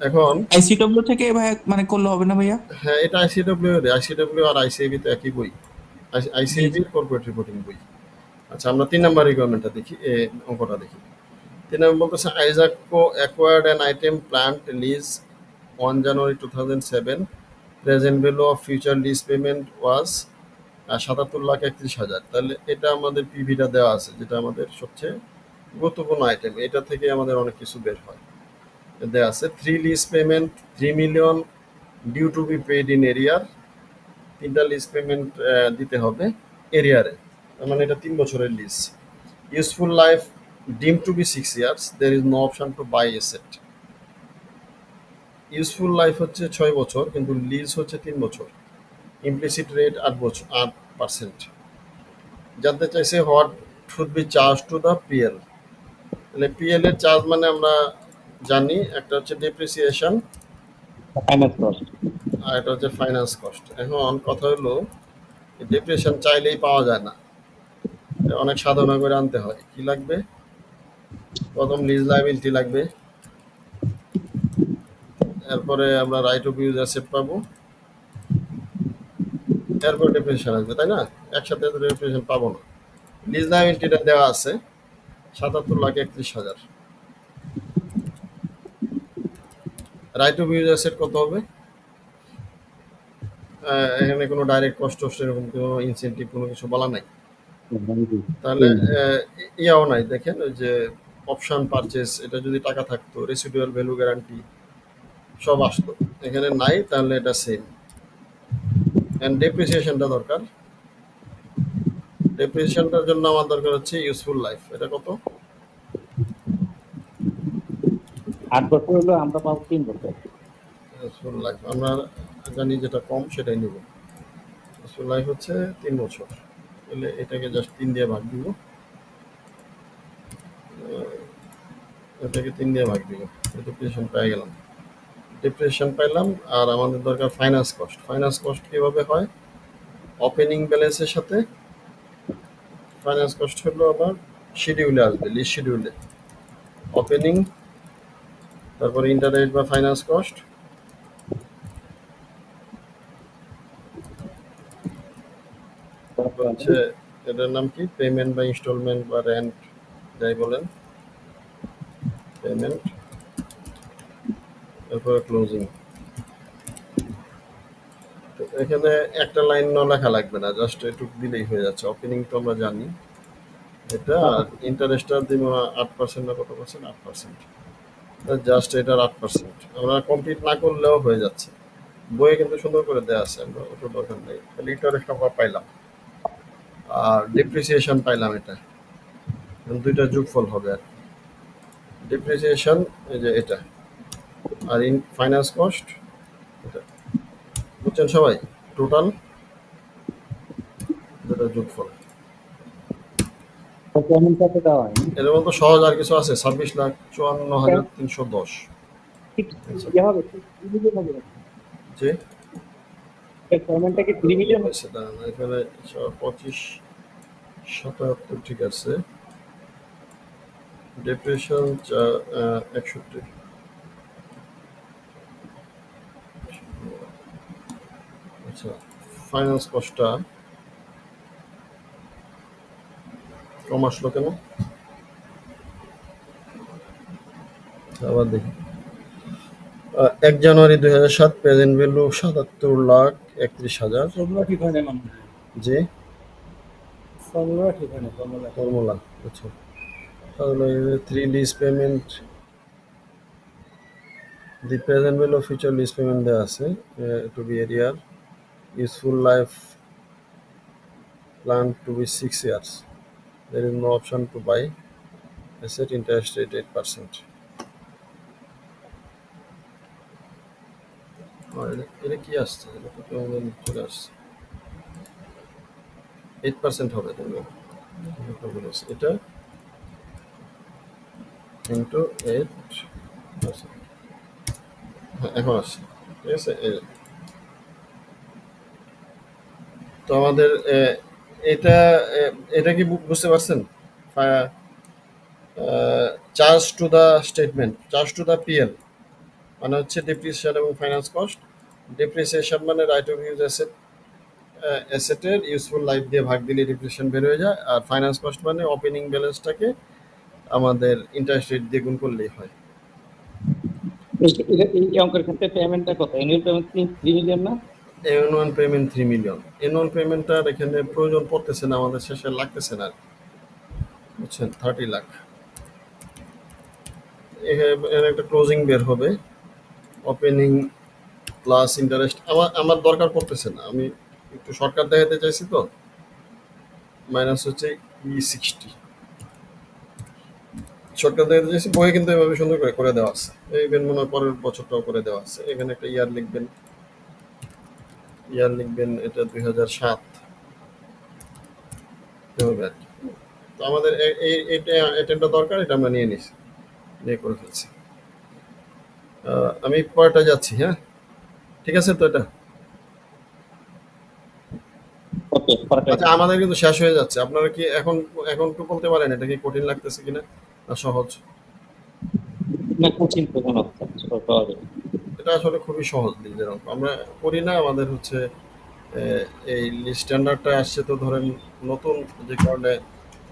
এখন আইসিডব্লিউ থেকে ভাই মানে করলে হবে না ভাইয়া? হ্যাঁ, এটা আইসিডব্লিউ আর আইসিএবি তো একই বই, আইসিএবি কর্পোরেট রিপোর্টিং বই। আচ্ছা, আমরা 3 নাম্বার রিকোয়ারমেন্টটা দেখি, অঙ্কটা দেখি। 3 নম্বর বলতেছে আইজাকো acquired an item plant lease 1 January 2007, present value of future lease payment was 77,31,000। তাহলে এটা আমাদের পিভিটা দেওয়া আছে, যেটা আমাদের সবচেয়ে গুরুত্বপূর্ণ আইটেম, এটা থেকে আমাদের অনেক কিছু বের হয়। দেওয়া আছে 3 lease payment 3 million due to be paid in arrear, 3টা লিজ পেমেন্ট দিতে হবে এরিয়ারে, মানে এটা 3 বছরের lease. Useful life deemed to be 6 years, there is no option to buy asset. Useful life হচ্ছে 6 বছর, কিন্তু লিজ হচ্ছে 3 বছর। Implicit rate 8%। জানতে চাইছে what should be charged to the PL. তাহলে পিএল এর চার্জ মানে আমরা জানি, একটা হচ্ছে ডেপ্রিসিয়েশন ফাইন্যান্স কস্ট। আর এটা হচ্ছে ফাইন্যান্স কস্ট। এখন কথা হলো, ডেপ্রিসিয়েশন চাইলেই পাওয়া যায় না, অনেক সাধনা করে আনতে হয়। কি লাগবে? প্রথম লিজ লায়াবিলিটি লাগবে, এরপরে আমরা রাইট অফ ইউজ অ্যাসেট পাবো, এরপর ডেপ্রিসিয়েশন আসবে, তাই না? একসাথে তো ডেপ্রিসিয়েশন পাবো না। লিজ লায়াবিলিটিটা দেওয়া আছে 77,31,000। রাইট অফ ইউজ অ্যাসেট কত হবে? এখানে কোনো ডাইরেক্ট কস্ট এরকম কোনো ইনসেন্টিভ কোনো কিছু বলা নাই, তাহলে ইয়াও নাই। দেখেন ওই যে অপশন পারচেস, এটা যদি টাকা থাকতো, রেসিডুয়াল ভ্যালু গ্যারান্টি সব আসতো, এখানে নাই, তাহলে এটা সেম। এন্ড ডেপ্রিসিয়েশনটা দরকার, ডেপ্রিসিয়েশনটার জন্য আমার দরকার হচ্ছে ইউজফুল লাইফ। এটা কত? 8 বছর হলো, আমরা পাবো 3 বছর। ইউজফুল লাইফ আমরা জানি যেটা কম সেটাই নেব। ইউজফুল লাইফ হচ্ছে 3 বছর, তাহলে এটাকে জাস্ট 3 দিয়ে ভাগ দিব, এটাকে 3 দিয়ে ভাগ দিব, ডেপ্রিসিয়েশন পেয়ে গেলাম। ডেপ্রিসিয়েশন পাইলাম, আর আমাদের দরকার ফাইন্যান্স কস্ট। ফাইন্যান্স কস্ট কিভাবে হয়? ওপেনিং ব্যালেন্সের সাথে ফাইন্যান্স কস্ট হলো আবার শিডিউলে আসবে, লিজ শিডিউলে ওপেনিং, তারপরে ইন্টারনেট বা ফাইন্যান্স কস্ট, তারপর হচ্ছে এটার নাম কি, পেমেন্ট বা ইনস্টলমেন্ট বা রেন্ট যাই বলেন, পেমেন্ট, তারপরে ক্লোজিং। এখানে একটা লাইন লেখা লাগবে না, জাস্ট এটুকু দিলেই হয়ে যাচ্ছে। ওপেনিং তো আমরা জানি, এটা ইন্টারেস্টটা দিব 8% না কত পার্সেন্ট? 8%। জাস্ট এটার 8%, আমরা কমপ্লিট না করলেও হয়ে যাচ্ছে। বইয়ে কিন্তু সুন্দর করে দেওয়া আছে, আমরা ওটা দরকার নেই। তাহলে ইন্টারেস্ট আমরা পাইলাম আর ডেপ্রিসিয়েশন পাইলাম, এটা দুইটা যোগফল হবে আর ডেপ্রিসিয়েশন, এই যে এটা, আর ইন ফাইন্যান্স কস্ট এটা, বুঝছেন সবাই? টোটাল দুটো যোগফল। পেমেন্ট কত দেওয়া হয়? এর মতো সহজ আর কিছু আছে? 26,54,310। ঠিক ইয়ে হবে, 3 মিলিয়ন হবে। যে পেমেন্টটা কি 3 মিলিয়ন হয়েছে, দাঁড়ান, এখানে 25,77 ঠিক আছে, ডেপ্রিসিয়েশন 61। আচ্ছা, ফাইন্যান্স কস্টটা কম আসলো কেন? আবার দেখি 1 জানুয়ারি 2007 প্রেজেন্ট ভ্যালু 77,31,000। ফর্মুলা ঠিক হয় না মানে জি ফর্মুলা ঠিক হয় না ফর্মুলা ফর্মুলা আচ্ছা তাহলে 3 lease payment the present value of future lease payment দেওয়া আছে to be arrear useful life plan to be 6 years. There is no option to buy asset, interest rate 8%. এটা কি আসছে? এটা তো কেমন চলে আসছে 8% হবে তাহলে এটা ইন্টু 8%। হ্যাঁ এখন আসছে, ঠিক আছে। তো আমাদের এটা এটা কি বুঝতে পারছেন? Charge to the statement, charge to the PL মানে হচ্ছে ডেপ্রিসিয়েশন এবং ফাইন্যান্স কস্ট। ডেপ্রিসিয়েশন মানে রাইট অফ ইউজ অ্যাসেট, অ্যাসেটের ইউজফুল লাইফ দিয়ে ভাগ দিলে ডেপ্রিসিয়েশন বের হয়ে যায়। আর ফাইন্যান্স কস্ট মানে ওপেনিং ব্যালেন্সটাকে আমাদের ইন্টারেস্ট রেট দিয়ে গুণ করলেই হয়। এই অঙ্কের ক্ষেত্রে পেমেন্টটা কত? অ্যানুয়াল পেমেন্ট 3 মিলিয়ন না? Annual payment 3 million. অ্যানুয়াল পেমেন্টটার এখানে প্রয়োজন পড়তেছে না, আমাদের শেষে লাগতেছে না, বুঝছেন। 30 লাখ এখানে একটা ক্লোজিং বের হবে, ওপেনিং প্লাস ইন্টারেস্ট। আমার দরকার পড়তেছে না, আমি একটু শর্টকাট দেখাতে চাইছি তো। মাইনাস হচ্ছে E60 শর্টকাট দেখাতে চাইছি। বইয়ে কিন্তু এভাবে সুন্দর করে করে দেওয়া আছে, এই মনে হয় পরের বছরটাও করে দেওয়া আছে। এখানে একটা ইয়ার লিখবেন, এটা 2007 হবে আর কি। তো আমাদের এটা দরকার, এটা আমরা নিয়ে নিছি, নিয়ে করে ফেলছি। আমি পরেরটা যাচ্ছি। হ্যাঁ ঠিক আছে। তো এটা ওকে, আচ্ছা আমাদের কিন্তু শেষ হয়ে যাচ্ছে। আপনারা কি এখন একটু বলতে পারেন এটা কি কঠিন লাগতেছে কিনা না সহজ? না কোচিং তো কোনো কথা হবে। এটা আসলে খুবই সহজ লিজের অঙ্ক, আমরা করি না। আমাদের হচ্ছে এই স্ট্যান্ডার্ডটা আসছে তো ধরেন নতুন, যে কারণে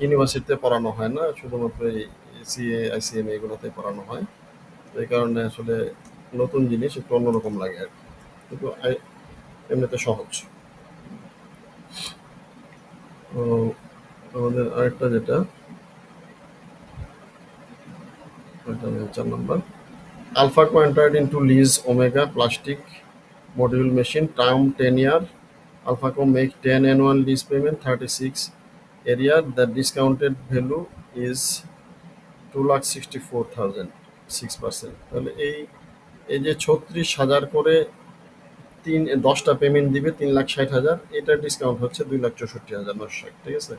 ইউনিভার্সিটিতে পড়ানো হয় না, শুধুমাত্র এই সিএ আইসিএম এগুলোতে পড়ানো হয়। এই কারণে আসলে নতুন জিনিস একটু অন্যরকম লাগে আর কি, কিন্তু এমনিতে সহজ। আমাদের আরেকটা যেটা 4 নম্বর, Alphaco entered into lease Omega plastic module machine term 10 year. Alphaco make 10 annual lease payment 36 area. The discounted value is 2,64,000, 6%। তাহলে এই যে 36,000 করে 10টা পেমেন্ট দিবে 3,60,000, এটার ডিসকাউন্ট হচ্ছে 2,64,960, ঠিক আছে।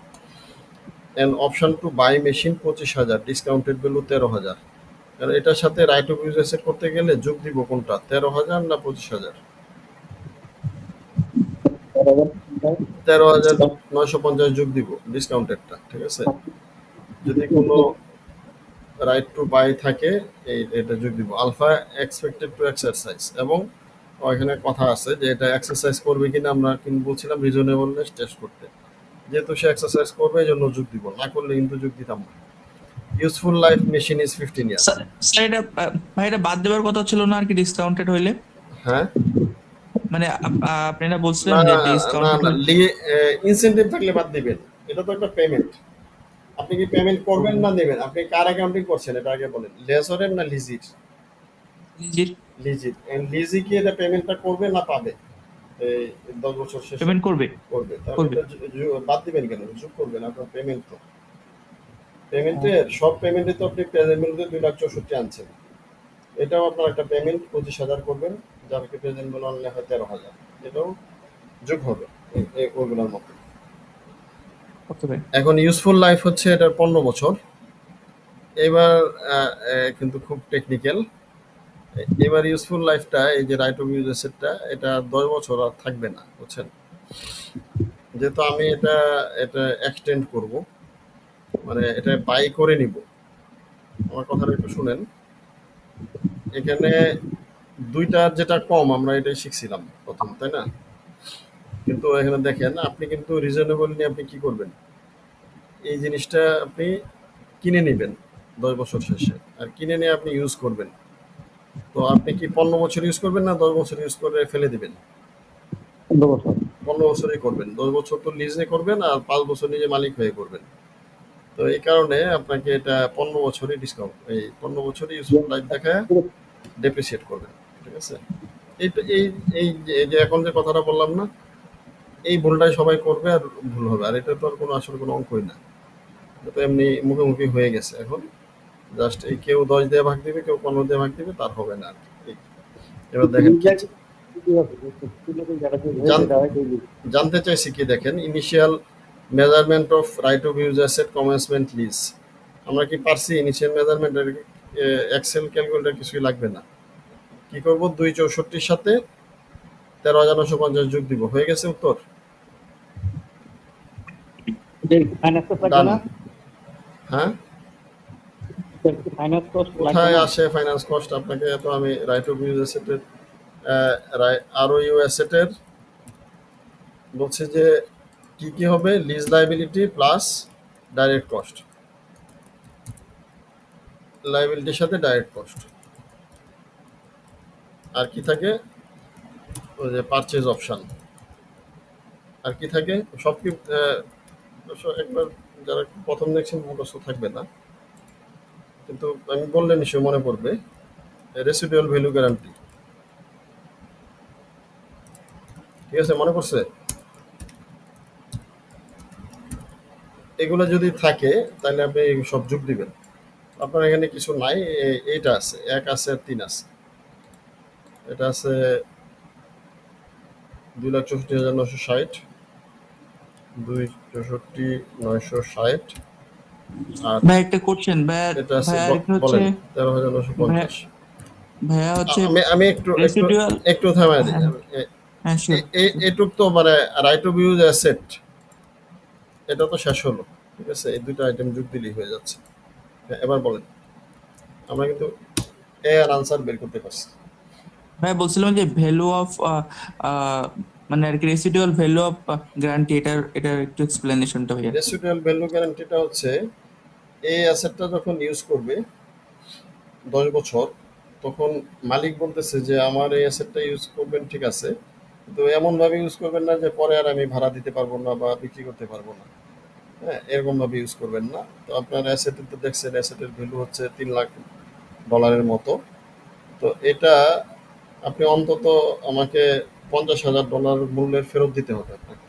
And option to buy machine 25,000, discounted value 13,000। কারণ এটার সাথে রাইট অফ ইউজ অ্যাসেট করতে গেলে যোগ দিব কোনটা, 13,000 না 25,000? 13,950 যোগ দিব ডিসকাউন্টেডটা, ঠিক আছে। যদি কোনো রাইট টু বাই থাকে এটা যোগ দিব। আলফা এক্সপেক্টেড টু এক্সারসাইজ, এবং ওইখানে কথা আছে যে এটা এক্সারসাইজ করবে কিনা, আমরা কিন্তু বলছিলাম রিজনেবলনেস টেস্ট করতে। যেহেতু সে এক্সারসাইজ করবে এই জন্য যোগ দিব, না করলে কিন্তু যোগ দিতাম না। Useful life machine is 15 years. Sir এটা ভাই এটা বাদ দেওয়ার কথা ছিল না আর কি, ডিসকাউন্টেড হইলে? হ্যাঁ মানে আপনারা বলছিলেন যে ডিসকাউন্টেড ইনসেন্টিভ থাকলে বাদ দিবেন, এটা তো একটা পেমেন্ট। আপনি কি পেমেন্ট করবেন না নেবেন? আপনি কার অ্যাকাউন্টিং করছেন এটা আগে বলেন, লেজরের না লিজির? লিজির। এন্ড লিজি কি এটা পেমেন্টটা করবে না পাবে? এই 10 বছর শেষে পেমেন্ট করবে। তাহলে বাদ দিবেন কেন? যোগ করবেন। আপনার পেমেন্ট তো পেমেন্টের সব পেমেন্টে তো আপনি প্রেজেন্ট ভ্যালুতে 2,64,000 আনছেন, এটাও আপনার একটা পেমেন্ট 25,000 করবেন, যাকে প্রেজেন্ট ভ্যালু আনলে হয় 13,000, এটাও যোগ হবে ওইগুলোর মতো। এখন ইউজফুল লাইফ হচ্ছে এটার 15 বছর। এবার কিন্তু খুব টেকনিক্যাল। এবার ইউজফুল লাইফটা, এই যে রাইট অফ ইউজ অ্যাসেটটা, এটা 10 বছর আর থাকবে না, বুঝছেন। যেহেতু আমি এটা এক্সটেন্ড করব, মানে এটা বাই করে নিব। আমার কথাটা একটু শুনেন। এখানে দুইটার যেটা কম আমরা এটাই শিখছিলাম প্রথম, তাই না? কিন্তু এখানে দেখেন আপনি কিন্তু রিজনেবল নিয়ে আপনি কি করবেন, এই জিনিসটা আপনি কিনে নেবেন 10 বছর শেষে, আর কিনে নিয়ে আপনি ইউজ করবেন। তো আপনি কি 15 বছর ইউজ করবেন না 10 বছর ইউজ করে ফেলে দিবেন? 15 বছর। 15 বছরই করবেন। 10 বছর তো লিজে করবেন আর 5 বছর নিজে মালিক হয়ে করবেন। তো এই কারণে আপনাকে এটা 15 বছরই ডিসকাউন্ট, এই 15 বছরই ইউজফুল লাইফ দেখায় ডেপ্রিসিয়েট করবেন। ঠিক আছে? এইটা এই যে এখন যে কথাটা বললাম না, এই ভুলটাই সবাই করবে আর ভুল হবে। আর এটা তো আর কোনো আসলে কোনো অঙ্কই না, এটা তো এমনি মুখোমুখি হয়ে গেছে। এখন জাস্ট এই কেউ 10 দিয়ে ভাগ দিবে, কেউ 15 দিয়ে ভাগ দিবে, তার হবে না আর কি। এবার দেখেন জানতে চাইছি কি, দেখেন initial measurement of right of use asset commencement lease. আমরা কি পারছি ইনিশিয়াল মেজারমেন্টের এক্সেল ক্যালকুলেটর কিছুই লাগবে না। কি করব, 264 সাথে 13,950 যোগ দিব, হয়ে গেছে উত্তর। হ্যাঁ, কোথায় আসে ফাইন্যান্স কস্ট? আপনাকে তো আমি রাইট অফ ইউজ অ্যাসেটের আরওইউ অ্যাসেটের বলছি যে কি কি হবে, lease liability plus direct cost, লাইবিলিটির সাথে ডাইরেক্ট কস্ট, আর কি থাকে ওই যে পারচেজ অপশন, আর কি থাকে সব কি একবার যারা প্রথম দেখছেন মুখস্থ থাকবে না, কিন্তু আমি বললে নিশ্চয়ই মনে পড়বে। রেসিডুয়াল ভ্যালু গ্যারান্টি, ঠিক আছে, মনে পড়ছে? এগুলো যদি থাকে তাহলে আপনি সব যোগ দিবেন। আপনার এখানে কিছু নাই, এইটা আছে, 1 আছে আর 3 আছে। এটা আছে 2,64,960, 2,64,960, আর ভাই একটা কোশ্চেন ভাই, এটা আছে ভাই আরেকটা হচ্ছে বলেন 13,950। ভাইয়া হচ্ছে আমি একটু রেসিডুয়াল। একটু থামাই দিই। হ্যাঁ শিওর। এটুক তো মানে রাইট অফ ইউজ অ্যাসেট, এটা তো শেষ হলো। ঠিক আছে, এই দুটো আইটেম যোগ দিলেই হয়ে যাচ্ছে। এবার বলেন, আমরা কিন্তু এ আর আনসার বের করতে পারছি। ভাই বলছিলাম যে ভ্যালু অফ মানে আর কি রেসিডুয়াল ভ্যালু অফ গ্যারান্টি, এটার একটু এক্সপ্লেনেশনটা ভাইয়া। রেসিডুয়াল ভ্যালু গ্যারান্টিটা হচ্ছে এই অ্যাসেটটা যখন ইউজ করবে 10 বছর, তখন মালিক বলতেছে যে আমার এই অ্যাসেটটা ইউজ করবেন, ঠিক আছে, কিন্তু এমনভাবে ইউজ করবেন না যে পরে আর আমি ভাড়া দিতে পারবো না বা বিক্রি করতে পারবো না। হ্যাঁ, এরকমভাবে ইউজ করবেন না। তো আপনার অ্যাসেটের তো দেখছেন অ্যাসেটের ভ্যালু হচ্ছে $3 লাখ মতো। তো এটা আপনি অন্তত আমাকে $50,000 মূল্যের ফেরত দিতে হবে আপনাকে।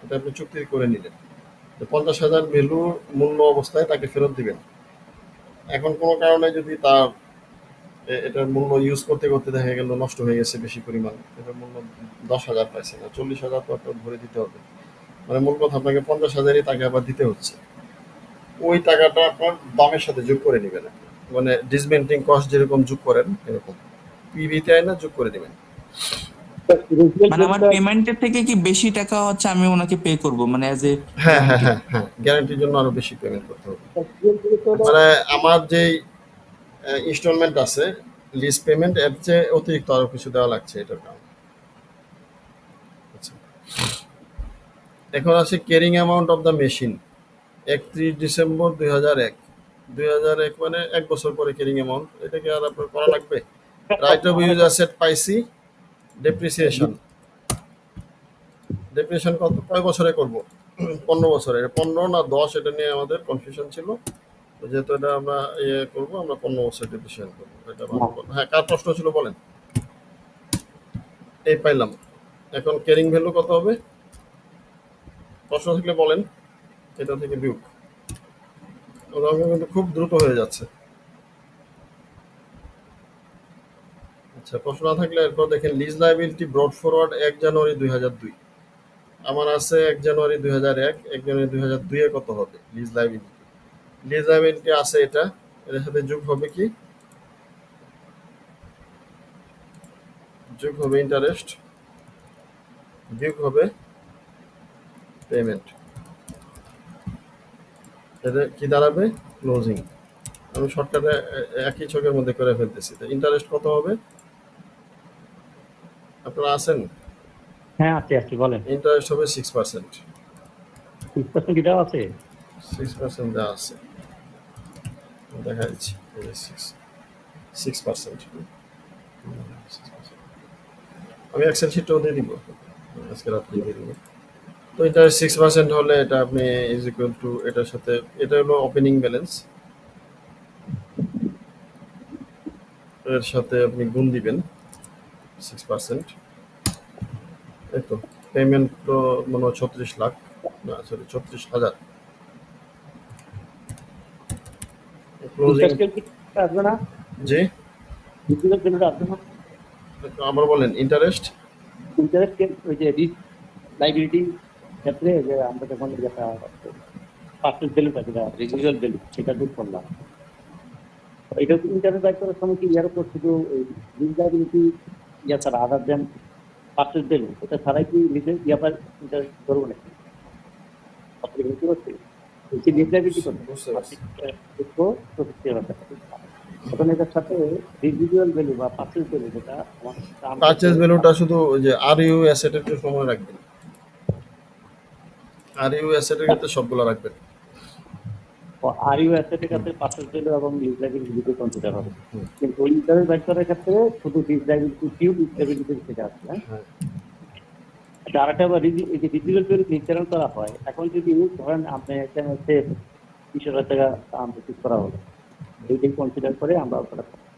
এটা আপনি চুক্তি করে নিলেন যে 50,000 ভ্যালু মূল্য অবস্থায় তাকে ফেরত দিবেন। এখন কোনো কারণে যদি তার এটার মূল্য ইউজ করতে করতে দেখা গেল নষ্ট হয়ে গেছে বেশি পরিমাণ, এটার মূল্য 10,000 পাইছে না, 40,000 তো আপনার ভরে দিতে হবে। মানে মূল কথা আপনাকে 50,000ই তাকে আবার দিতে হচ্ছে। ওই টাকাটা আপনার দামের সাথে যোগ করে নেবেন, মানে ডিসমেন্টিং কস্ট যেরকম যোগ করেন এরকম পিভিতে আয় না যোগ করে দিবেন। মানে আমার পেমেন্টের থেকে কি বেশি টাকা হচ্ছে আমি ওনাকে পে করব, মানে অ্যাজ এ হ্যাঁ হ্যাঁ হ্যাঁ হ্যাঁ, গ্যারান্টির জন্য আরো বেশি পেমেন্ট করতে হবে। মানে আমার যেই ইনস্টলমেন্ট আছে লিজ পেমেন্ট, এর চেয়ে অতিরিক্ত আরো কিছু দেওয়া লাগছে এটার কারণে। আচ্ছা, এখন আছে carrying amount of the machine 31 December 2001। 2001 মানে 1 বছর পরে ক্যারিং অ্যামাউন্ট, এটা কি আর আপনার করা লাগবে? রাইট অফ ইউজ অ্যাসেট পাইছি, ডেপ্রিসিয়েশন কয় বছরে করব? 15 বছরে। 15 না 10 এটা নিয়ে আমাদের কনফিউশন ছিল। তো যেহেতু এটা আমরা করব, আমরা 15 বছর ডেপ্রিসিয়েশন করব। এটা ভালো কথা। হ্যাঁ, কার প্রশ্ন ছিল বলেন? এই পাইলাম। এখন ক্যারিং ভ্যালু কত হবে? প্রশ্ন থাকলে বলেন, এটা থেকে বিয়োগ। অঙ্ক কিন্তু খুব দ্রুত হয়ে যাচ্ছে। আচ্ছা, প্রশ্ন না থাকলে এরপর দেখেন লিজ লায়াবিলিটি ব্রড ফরওয়ার্ড 1 জানুয়ারি 2002। আমার আছে 1 জানুয়ারি 2001, 1 জানুয়ারি 2002 এ কত হবে লিজ লায়াবিলিটি? লিজ লায়াবিলিটি আছে এটা, এর সাথে যোগ হবে কি? যোগ হবে ইন্টারেস্ট, বিয়োগ হবে পেমেন্ট। এটা কি দাঁড়াবে? ক্লোজিং। আমি শর্টকাটে একই ছকের মধ্যে করে ফেলতেছি। তো ইন্টারেস্ট কত হবে? আপনারা আছেন? হ্যাঁ আছে আছে, বলেন। ইন্টারেস্ট হবে 6%। 6% এটাও আছে? 6% দেওয়া আছে, দেখা যাচ্ছে 6%। আমি এক্সেল শিটটাও দিয়ে দিব, আজকে রাত্রে দিয়ে দিব। তো এটা 6% হলে এটা আপনি ইজ ইকুয়াল টু, এটার সাথে এটা হলো ওপেনিং ব্যালেন্স, এর সাথে আপনি গুণ দিবেন 6%। এই তো পেমেন্ট তো মনে হয় 36 লাখ, না সরি 36,000। ক্লোজিং ইন্টারেস্ট আসবে না? জি, ডিজিটাল পেমেন্ট আসবে না? আবার বলেন ইন্টারেস্ট। ইন্টারেস্ট ওই যে রিস্ক লাইবিলিটি ক্ষেত্রে যে আমরা যখন যেটা পার্সেন্ট ভ্যালুটা যেটা রেজিডুয়াল ভ্যালু সেটা যোগ করলাম, এটা ইন্টারেস্ট বাইর করার সময় কি ইয়ার উপর শুধু রিস্ক লাইবিলিটি ইয়া ছাড়া আদার দেন পার্সেন্ট ভ্যালু এটা ছাড়াই কি নিজের ইয়াবার ইন্টারেস্ট ধরবো নাকি? আপনি বুঝতে পারছেন? এই রিস্ক লাইবিলিটি করতে বুঝতে পারছি। এখন এটার সাথে রেজিডুয়াল ভ্যালু বা পার্সেন্ট ভ্যালু যেটা পারচেজ ভ্যালুটা শুধু ওই যে আর ইউ অ্যাসেটের একটু সময় রাখবেন, আর ইউ অ্যাসেটের ক্ষেত্রে সবগুলো রাখবেন। আর ইউ অ্যাসেটের ক্ষেত্রে পার্সেন্ট ভ্যালু এবং লিজ লাইবিলিটি দুটো কনসিডার হবে, কিন্তু ওই ইন্টারেস্ট বাইর করার ক্ষেত্রে শুধু লিজ লাইবিলিটি কিউ লিজ লাইবিলিটি থেকে আসছে। হ্যাঁ, আর একটা এই যে রেজিডুয়াল ভ্যালু নির্ধারণ করা হয়, এখন যদি ধরেন আপনি এখানে হচ্ছে 20,000 টাকা আমাদের ঠিক করা হলো, এইটাই কনসিডার করে আমরা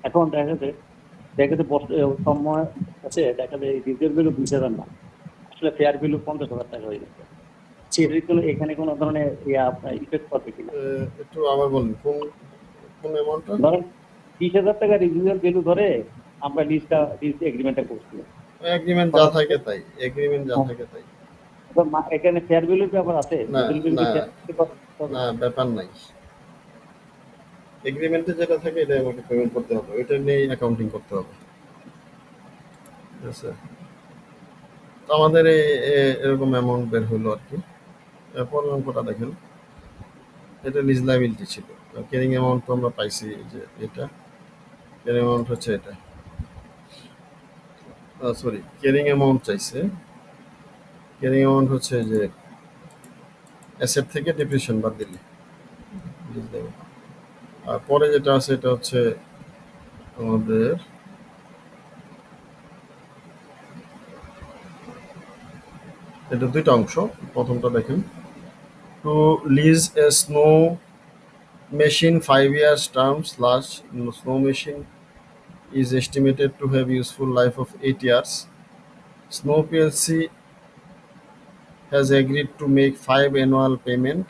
এখন দেখা যাচ্ছে সময় আছে, দেখা যায় রিজার্ভ ভ্যালু 20,000 না, আসলে ফেয়ার ভ্যালু 50,000 টাকা হয়ে যাচ্ছে। সেগুলো এখানে কোনো ধরনের ইফেক্ট করবে কিনা? একটু আবার বলুন কোন কোন অ্যামাউন্টটা। ধরেন 20,000 টাকা রিজিউয়াল ভ্যালু ধরে আমরা লিজ এগ্রিমেন্টটা করছি, এগ্রিমেন্ট যা থাকে তাই, এগ্রিমেন্ট যা থাকে তাই। তো এখানে ফেয়ার ভ্যালুর ব্যাপার আছে? না, Residual value না। কি fair value হবে? না, ব্যাপার নাই, এগ্রিমেন্টে যেটা থাকে এটা আমাকে পেমেন্ট করতে হবে, ওইটা নিয়ে অ্যাকাউন্টিং করতে হবে, ঠিক আছে। তো আমাদের এরকম অ্যামাউন্ট বের হলো আর কি। এরপর অঙ্কটা দেখেন, এটা লিজ লাইবিলিটি ছিল, ক্যারিং অ্যামাউন্ট তো আমরা পাইছি, যে এটা ক্যারিং অ্যামাউন্ট হচ্ছে এটা, সরি ক্যারিং অ্যামাউন্ট চাইছে। ক্যারিং অ্যামাউন্ট হচ্ছে যে অ্যাসেট থেকে ডেপ্রিসিয়েশন বাদ দিলে লিজ লাইবিলিটি। আর পরে যেটা আছে এটা হচ্ছে আমাদের এটা দুইটা অংশ। প্রথমটা দেখেন, to lease a snow machine 5 years term slash snow machine is estimated to have useful life of 8 years. Snow PLC has agreed to make 5 annual payment.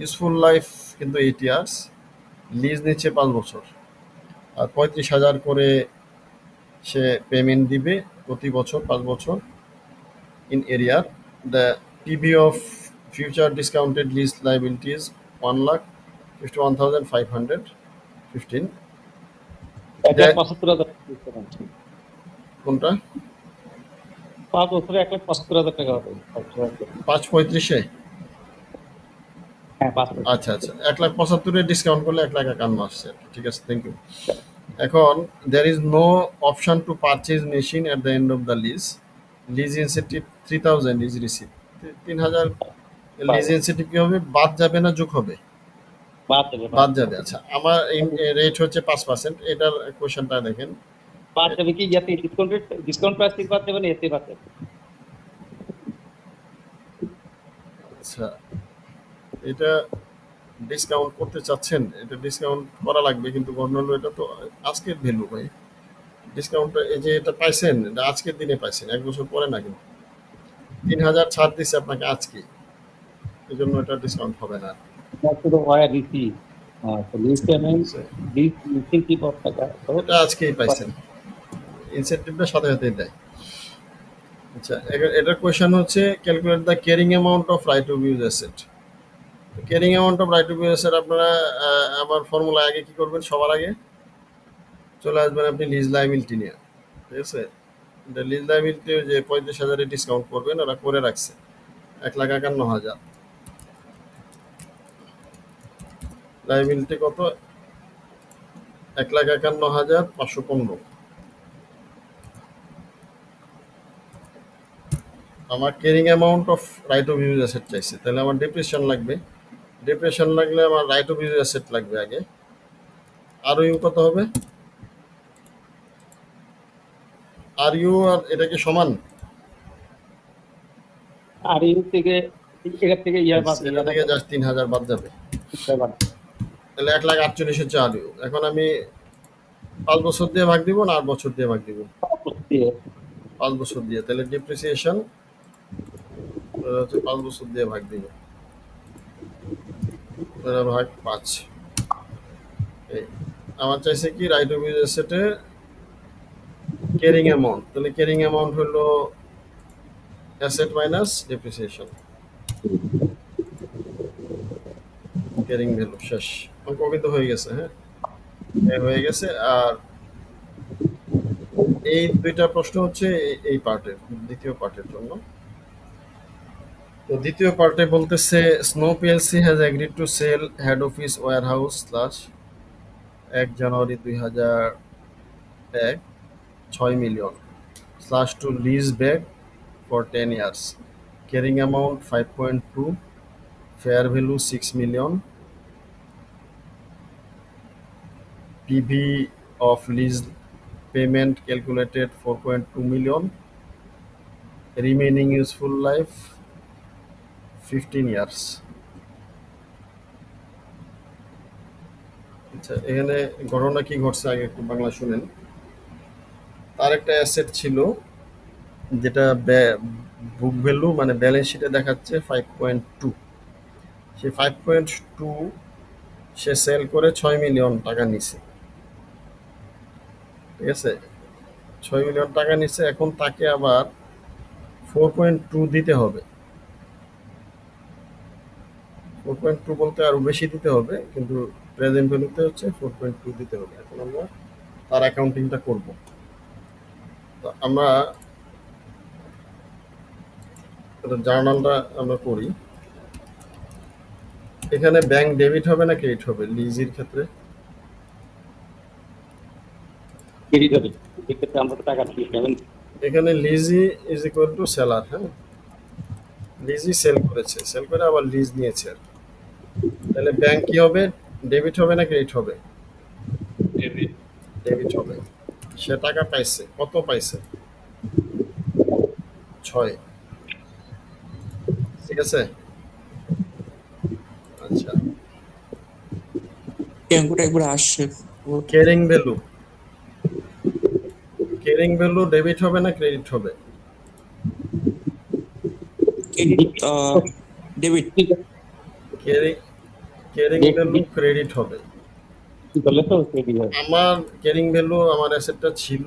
Useful life কিন্তু 8 years, লিজ নিচ্ছে 5 বছর, আর 35,000 করে সে পেমেন্ট দিবে প্রতি বছর 5 বছর in arrear. The PB of future discounted lease liability is 1,51,515. 1,75,000 কোনটা? 5 বছরে 1,75,000 টাকা হবে। 5.35-এ? হ্যাঁ 5 বছর। আচ্ছা আচ্ছা, 1,75,000 ডিসকাউন্ট করলে 1,51,000 আসছে, ঠিক আছে, থ্যাংক ইউ। এখন there is no option to purchase machine at the end of the lease. Lease incentive 3,000 is received. 3,000 lease incentive কি হবে, বাদ যাবে না যোগ হবে? বাদ যাবে। আচ্ছা, আমার রেট হচ্ছে 5%। এটার কোশ্চেনটা দেখেন, বাদ যাবে কি, যাতে ডিসকাউন্ট প্রাইস থেকে বাদ যাবে না এতে বাদ যাবে? আচ্ছা এটা ডিসকাউন্ট করতে চাচ্ছেন, এটা ডিসকাউন্ট করা লাগবে, কিন্তু ঘটনা হলো এটা তো আজকের ভ্যালু ভাই। ডিসকাউন্টটা এই যে এটা পাইছেন, এটা আজকের দিনে পাইছেন, 1 বছর পরে না, কিন্তু 3,000 ছাড় দিচ্ছে আপনাকে আজকে, এই জন্য এটা ডিসকাউন্ট হবে না। শুধু ওয়ার দিছি lease payment lease incentive of টাকা, এটা আজকেই পাইছেন, ইনসেন্টিভটা সাথে সাথেই দেয়। আচ্ছা, এটার কোয়েশ্চেন হচ্ছে calculate the carrying amount of right of use asset. Carrying amount of right of use asset আপনারা আমার ফর্মুলা আগে কি করবেন, সবার আগে চলে আসবেন আপনি লিজ লাইবিলিটি নিয়ে, ঠিক আছে। এটা লিজ লাইবিলিটি যে 35,000 ডিসকাউন্ট করবেন, ওরা করে রাখছে 1,51,000। লাইবিলিটি কত, 1,51,515। আমার carrying amount of right of use asset চাইছে, তাহলে আমার ডেপ্রিসিয়েশন লাগবে। ডেপ্রিসিয়েশন লাগলে আমার রাইট অফ ইউজ অ্যাসেট লাগবে আগে। আর ইউ কত হবে? আর ইউ আর এটা কি সমান? আর ইউ থেকে এখান থেকে এটা থেকে জাস্ট 3000 বাদ যাবে, তাহলে 1,48,000 হচ্ছে আর ইউ। এখন আমি 5 বছর দিয়ে ভাগ দিব না 8 বছর দিয়ে ভাগ দিব? 5 বছর দিয়ে। তাহলে ডেপ্রিসিয়েশন হচ্ছে 5 বছর দিয়ে ভাগ দিব, ভাগ 5। এই আমার চাইছে কি রাইট অফ ইউজ অ্যাসেটে ক্যারিং অ্যামাউন্ট, তাহলে ক্যারিং অ্যামাউন্ট হলো asset minus depreciation, carrying value শেষ। অঙ্ক কিন্তু হয়ে গেছে, হ্যাঁ হয়ে গেছে। আর এই দুইটা প্রশ্ন হচ্ছে এই পার্টের, দ্বিতীয় পার্টের জন্য। তো দ্বিতীয় পার্টে বলতেছে Snow PLC has agreed to sell head office warehouse slash 1 January 2001 6 million slash to lease back for 10 years, carrying amount 5.2, fair value 6 million, PV of lease payment calculated 4.2 million, remaining useful life 15 years। আচ্ছা, এখানে ঘটনা কি ঘটছে আগে একটু বাংলা শুনেন। তার একটা অ্যাসেট ছিল যেটা বুক ভ্যালু মানে ব্যালেন্স শিটে দেখাচ্ছে 5.2, সেই 5.2 সে সেল করে 6 মিলিয়ন টাকা নিছে, ঠিক আছে? 6 মিলিয়ন টাকা নিছে, এখন তাকে আবার 4.2 দিতে হবে। 4.2 বলতে আরো বেশি দিতে হবে, কিন্তু প্রেজেন্ট ভ্যালুতে হচ্ছে 4.2 দিতে হবে। এখন আমরা তার অ্যাকাউন্টিংটা করব। তো আমরা জার্নালটা আমরা করি। এখানে ব্যাংক ডেবিট হবে না ক্রেডিট হবে লিজের ক্ষেত্রে? এখানে lessee is equal to seller, হ্যাঁ লিজি সেল করেছে, সেল করে আবার লিজ নিয়েছে। তাহলে ব্যাংক কি হবে? ডেবিট হবে না ক্রেডিট হবে? ডেবিট হবে। সে টাকা পাইছে, কত পাইছে? 6, ঠিক আছে? আচ্ছা, অঙ্কটা একবার আসছে। Carrying value, carrying value debit হবে না ক্রেডিট হবে? ডেবিট। ক্যারিং ভ্যালু ক্রেডিট হবে। আমার ক্যারিং ভ্যালু আমার অ্যাসেটটা ছিল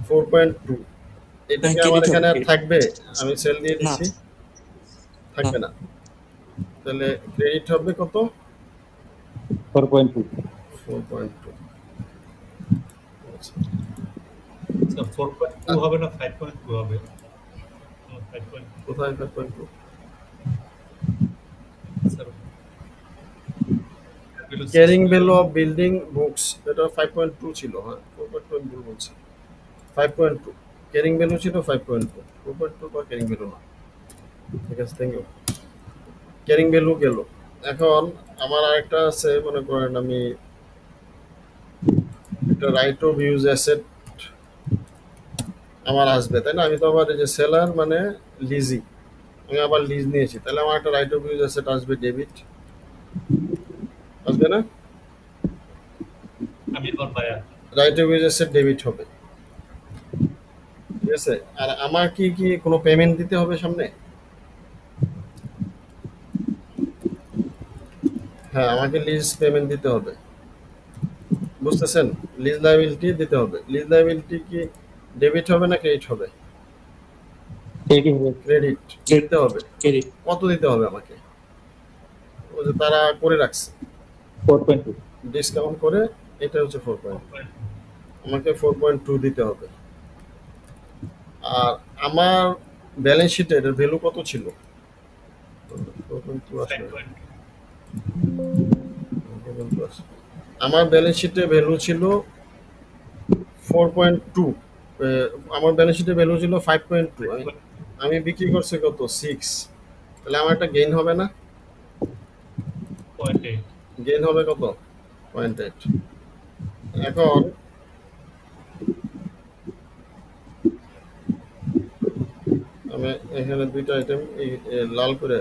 4.2, এটা কি আমার এখানে থাকবে? আমি সেল দিয়ে দিচ্ছি, থাকবে না। তাহলে ক্রেডিট হবে কত? 4.2। 4.2। আচ্ছা 4.2 হবে না 5.2 হবে? 5.2 কোথায় 5.2? Sir carrying value of building books এটা 5.2 ছিল, হ্যাঁ 4.2 ভুল বলছি। 5.2 ক্যারিং ভ্যালু ছিল 5.2, 4.2 বা ক্যারিং ভ্যালু না। ঠিক আছে, থ্যাংক ইউ। ক্যারিং ভ্যালু গেল। এখন আমার আরেকটা আছে, মনে করেন আমি একটা রাইট অফ ইউজ অ্যাসেট আমার আসবে, তাই না? আমি তো আবার এই যে সেলার মানে লিজি, আমি আবার লিজ নিয়েছি, তাহলে আমার একটা রাইট অফ ইউজ অ্যাসেট আসবে ডেবিট, আসবে না? আমি এবার buyer right of use asset debit হবে, ঠিক আছে? আর আমার কি কি কোনো পেমেন্ট দিতে হবে সামনে? হ্যাঁ, আমাকে লিজ পেমেন্ট দিতে হবে, বুঝতেছেন? লিজ লায়াবিলিটি দিতে হবে। লিজ লায়াবিলিটি কি ডেবিট হবে না ক্রেডিট হবে? ক্রেডিট দিতে হবে। কত দিতে হবে আমাকে? ওই যে তারা করে রাখছে 4.2 ডিসকাউন্ট করে, এটা হচ্ছে 4.2, আমাকে 4.2 দিতে হবে। আর আমার ব্যালেন্স শিটে এর ভ্যালু কত ছিল? 4.2 আসলে আমার ব্যালেন্স শিটে ভ্যালু ছিল 4.2, আমার ব্যালেন্স শিটের ভ্যালু ছিল 5.2, আমি বিক্রি করছি কত 6, তাহলে আমার একটা গেইন হবে না? 0.8 গেইন হবে কত 0.8। এখন আমি এখানে দুইটা আইটেম লাল করে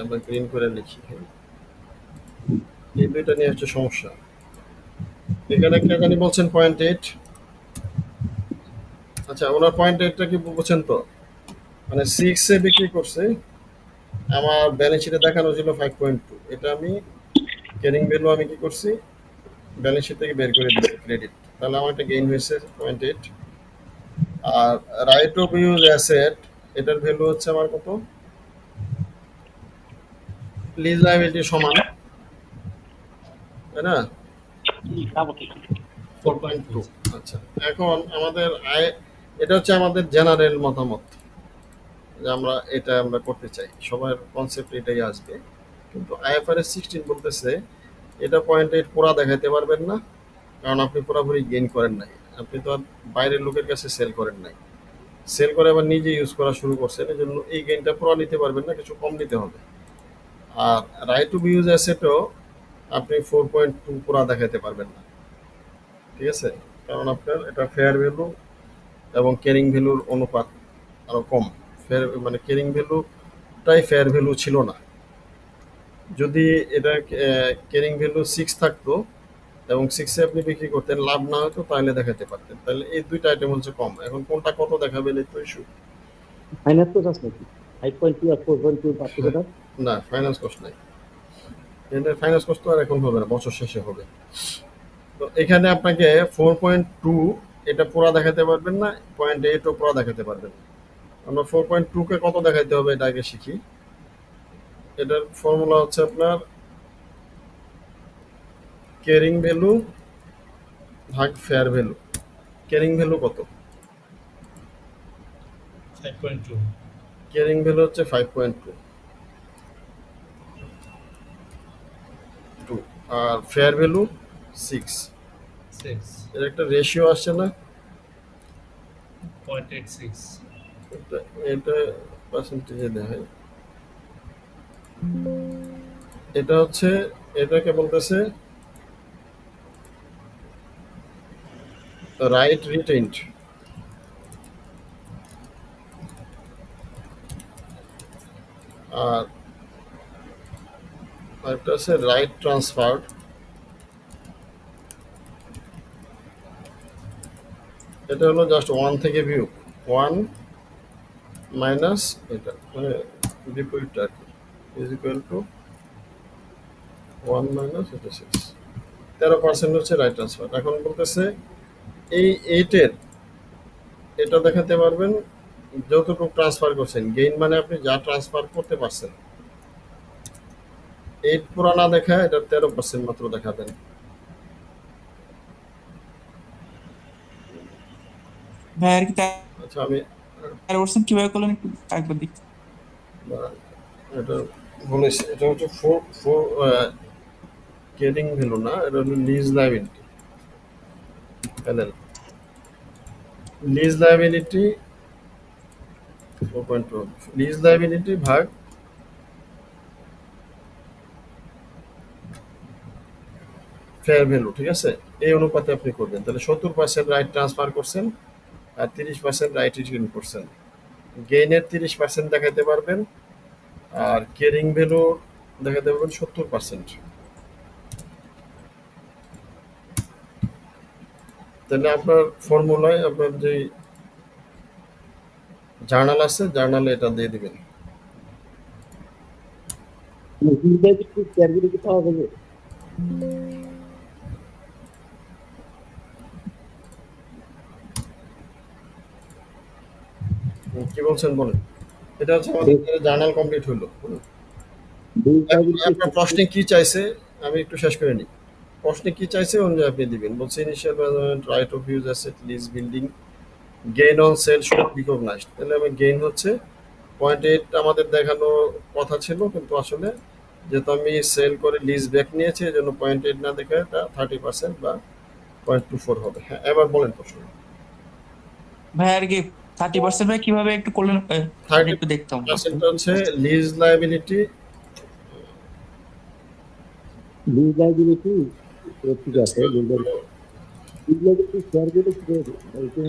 বা গ্রিন করে লিখি, এই দুইটা নিয়ে হচ্ছে সমস্যা। এখানে কে জানি বলছেন 0.8, আচ্ছা ওনার 0.8টা কি বুঝছেন তো? মানে 6 এ বিক্রি করছে, আমার ব্যালেন্স শিটে দেখানো ছিল 5.2, এটা আমি ক্যারিং ভ্যালু আমি কি করছি ব্যালেন্স শিট থেকে বের করে দিচ্ছি ক্রেডিট, তাহলে আমার একটা গেইন হয়েছে 0.8। আর রাইট অফ ইউজ অ্যাসেট, এটার ভ্যালু হচ্ছে আমার কত, লিজ লাইবিলিটি সমান, তাই না? 4.2। আচ্ছা এখন আমাদের আয়, এটা হচ্ছে আমাদের জেনারেল মতামত যে আমরা করতে চাই, সবার কনসেপ্ট এটাই আসবে। কিন্তু আইএফআরএস 16 বলতেছে এটা 0.8 পুরা দেখাইতে পারবেন না, কারণ আপনি পুরোপুরি গেইন করেন নাই, আপনি তো আর বাইরের লোকের কাছে সেল করেন নাই, সেল করে আবার নিজে ইউজ করা শুরু করছেন, এই জন্য এই গেইনটা পুরো নিতে পারবেন না, কিছু কম নিতে হবে। আর রাইট টু ইউজ অ্যাসেটও আপনি 4.2 পুরা দেখাইতে পারবেন না, ঠিক আছে? কারণ আপনার এটা ফেয়ার ভ্যালু এবং ক্যারিং ভ্যালুর অনুপাত আরো কম, ফেয়ার মানে ক্যারিং ভ্যালুটাই ফেয়ার ভ্যালু ছিল না। যদি এটা ক্যারিং ভ্যালু 6 থাকতো এবং 6-এ আপনি বিক্রি করতেন, লাভ না হতো, তাহলে দেখাতে পারতেন। তাহলে এই দুইটা আইটেম হচ্ছে কম, এখন কোনটা কত দেখাবেন এই তো ইস্যু। ফাইনান্স তো আছে নাকি 5.2 আর 4.2 পার্থক্যটা? না ফাইন্যান্স কস্ট নাই, এটা ফাইন্যান্স কস্ট তো আর এখন হবে না, বছর শেষে হবে। তো এখানে আপনাকে 4.2 এটা পুরা দেখাতে পারবেন না, 0.8ও পুরা দেখাতে পারবেন না। আমরা 4.2 কে কত দেখাইতে হবে এটা আগে শিখি। এটার ফর্মুলা হচ্ছে আপনার ক্যারিং ভ্যালু ভাগ ফেয়ার ভ্যালু। ক্যারিং ভ্যালু কত? 5.2 ক্যারিং ভ্যালু হচ্ছে 5.2 আর ফেয়ার ভ্যালু 6। 6 এর একটা রেশিও আসছে না, 0.86 এটা পার্সেন্টেজে দেখায়, এটা হচ্ছে, এটাকে বলতেছে রাইট রিটেইনড, আর একটা আছে রাইট ট্রান্সফার্ড। এটা হলো জাস্ট 1 থেকে ভিউ, 1 মাইনাস এটা মানে বিপরীতটা আর কি, ইজ ইকুয়াল টু 1 মাইনাস এটা 6, 13% হচ্ছে রাইট ট্রান্সফার। এখন বলতেছে এই 8-এর এটা দেখাতে পারবেন যতটুকু ট্রান্সফার করছেন, গেইন মানে আপনি যা ট্রান্সফার করতে পারছেন, 8 পুরা না দেখা এটা 13% মাত্র দেখাবেন। ভাই আর কি আচ্ছা আমি 13% কিভাবে করলেন একটু একবার দেখি। এটা বলেছি, এটা হচ্ছে ক্যারিং ভ্যালু না, এটা হলো lease liability, LL lease liability 4.2, lease liability ভাগ ফেয়ার ভ্যালু, ঠিক আছে? এই অনুপাতে আপনি করবেন, তাহলে 70% রাইট ট্রান্সফার করছেন আর 30% রাইট রিটার্ন করছেন, গেইনের 30% দেখাতে পারবেন আর ক্যারিং ভ্যালু দেখাতে পারবেন 70%। তাহলে আপনার ফর্মুলায় আপনার যে জার্নাল আছে, জার্নালে এটা দিয়ে দিবেন। কি বলছেন বলেন? এটা হচ্ছে আমাদের জার্নাল কমপ্লিট হলো। আপনার প্রশ্নে কি চাইছে আমি একটু শেষ করে নিই। প্রশ্নে কি চাইছে অনুযায়ী আপনি দিবেন। বলছে initial measurement, right of use asset, lease building, gain on sale should recognised. তাহলে আমি গেইন হচ্ছে 0.8 আমাদের দেখানো কথা ছিল, কিন্তু আসলে যেহেতু আমি সেল করে লিজ ব্যাক নিয়েছি এই জন্য 0.8 না দেখে এটা 30% বা 0.24 হবে। হ্যাঁ এবার বলেন প্রশ্ন। ভাই আর কি 30% ভাই কিভাবে একটু করলেন, এটা একটু দেখতাম। 30% হচ্ছে লিজ লায়াবিলিটি, লিজ লাইবিলিটি ঠিক আছে, লিজ লাইবিলিটি শেয়ার করে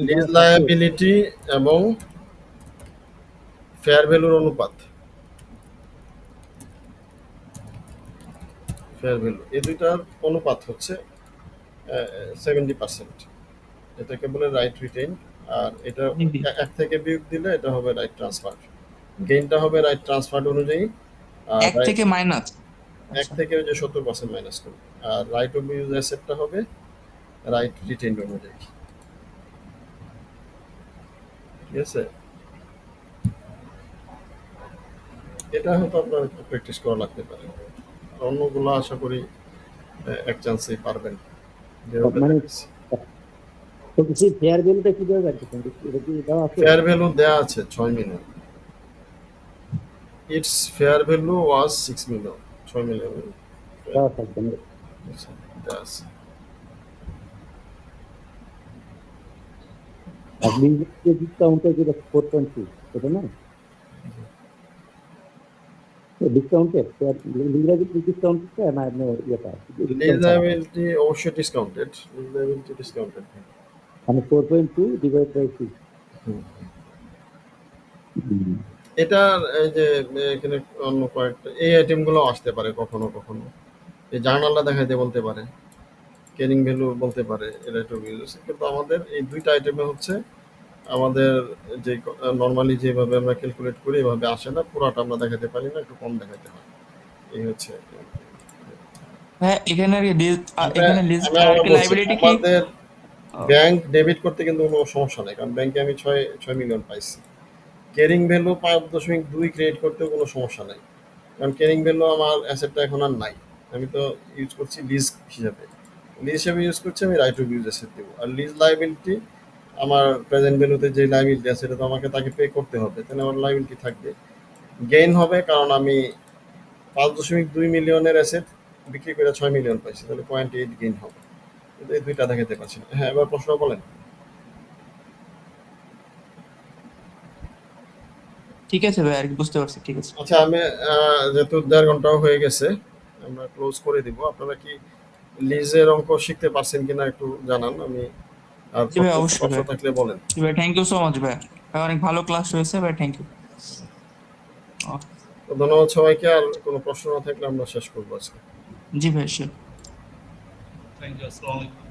লিজ লায়াবিলিটি এবং ফেয়ার ভ্যালুর অনুপাত, ফেয়ার ভ্যালু এই দুইটার অনুপাত হচ্ছে 70%। এটাকে বলে রাইট রিটেইন, আর এটা এক থেকে বিয়োগ দিলে এটা হবে রাইট ট্রান্সফার। গেইনটা হবে রাইট ট্রান্সফার অনুযায়ী, আর 1 থেকে মাইনাস। 1 থেকে ওই যে 70% মাইনাস করবে, আর রাইট অফ ইউজ অ্যাসেটটা হবে রাইট রিটেইন অনুযায়ী। ঠিক আছে, এটা হয়তো আপনার একটু প্র্যাকটিস করা লাগতে পারে, অন্যগুলো আশা করি এক চান্সেই পারবেন। মানে তো কিছু ফেয়ার ভ্যালুটা কিভাবে রাখছেন, এটা কি দেওয়া আছে? ফেয়ার ভ্যালু দেয়া আছে 6 million. It's fair value was 6 million, 6 million দেওয়া থাকবে না। দেয়া আছে। আর লিজের ডিসকাউন্টটা যেটা 4.2 এটা না, ডিসকাউন্টেড লিজের ডিসকাউন্টটা না ইয়েটা লিজ লায়াবিলিটি অবশ্যই ডিসকাউন্টেড, লিজ লায়াবিলিটি ডিসকাউন্টেড। মানে 4.2 ডিভাইড বাই 2। এটা এই যে এখানে অন্য কয়েকটা এই আইটেমগুলো আসতে পারে কখনো কখনো, এই জার্নালটা দেখাইতে বলতে পারে, ক্যারিং ভ্যালু বলতে পারে, এটা একটু ইউজ। কিন্তু আমাদের এই দুইটা আইটেমে হচ্ছে আমাদের যে নর্মালি যেভাবে আমরা ক্যালকুলেট করি এভাবে আসে না, পুরাটা আমরা দেখাতে পারি না, একটু কম দেখাতে হয়। এই হচ্ছে হ্যাঁ, এখানে এখানে লিজ আমি আবার বলছি, লাইবিলিটি কি আমাদের ব্যাংক ডেবিট করতে কিন্তু কোনো সমস্যা নেই, কারণ ব্যাংকে আমি 6 মিলিয়ন পাইছি। ক্যারিং ভ্যালু 5.2 ক্রিয়েট করতেও কোনো সমস্যা নাই, কারণ ক্যারিং ভ্যালু আমার অ্যাসেটটা এখন আর নাই, আমি তো ইউজ করছি লিজ হিসাবে। লিজ হিসাবে ইউজ করছি, আমি রাইট অফ ইউজ অ্যাসেট দেবো। আর লিজ লায়াবিলিটি আমার প্রেজেন্ট ভ্যালুতে যে লায়াবিলিটি আছে সেটা তো আমাকে তাকে পে করতে হবে, তাহলে আমার লায়াবিলিটি থাকবে। গেইন হবে কারণ আমি 5.2 মিলিয়নের অ্যাসেট বিক্রি করে 6 মিলিয়ন পাইছি, তাহলে 0.8 গেইন হবে। কিন্তু এই দুইটা দেখাতে পারছি না। হ্যাঁ, এবার প্রশ্ন বলেন। ঠিক আছে ভাই, আর কি বুঝতে পারছি, ঠিক আছে। আচ্ছা, আমি যেহেতু 1.5 ঘন্টাও হয়ে গেছে, আমরা ক্লোজ করে দিব। আপনারা কি লিজের অঙ্ক শিখতে পারছেন কিনা একটু জানান, আমি আর জি ভাই, অবশ্যই প্রশ্ন ভাই। থাকলে বলেন। জি ভাই, থ্যাংক ইউ সো মাচ ভাই, অনেক ভালো ক্লাস হয়েছে ভাই, থ্যাংক ইউ। তো ধন্যবাদ সবাইকে, আর কোনো প্রশ্ন না থাকলে আমরা শেষ করবো আজকে। জি ভাই, শিওর। থ্যাংক ইউ, আসসালামু আলাইকুম।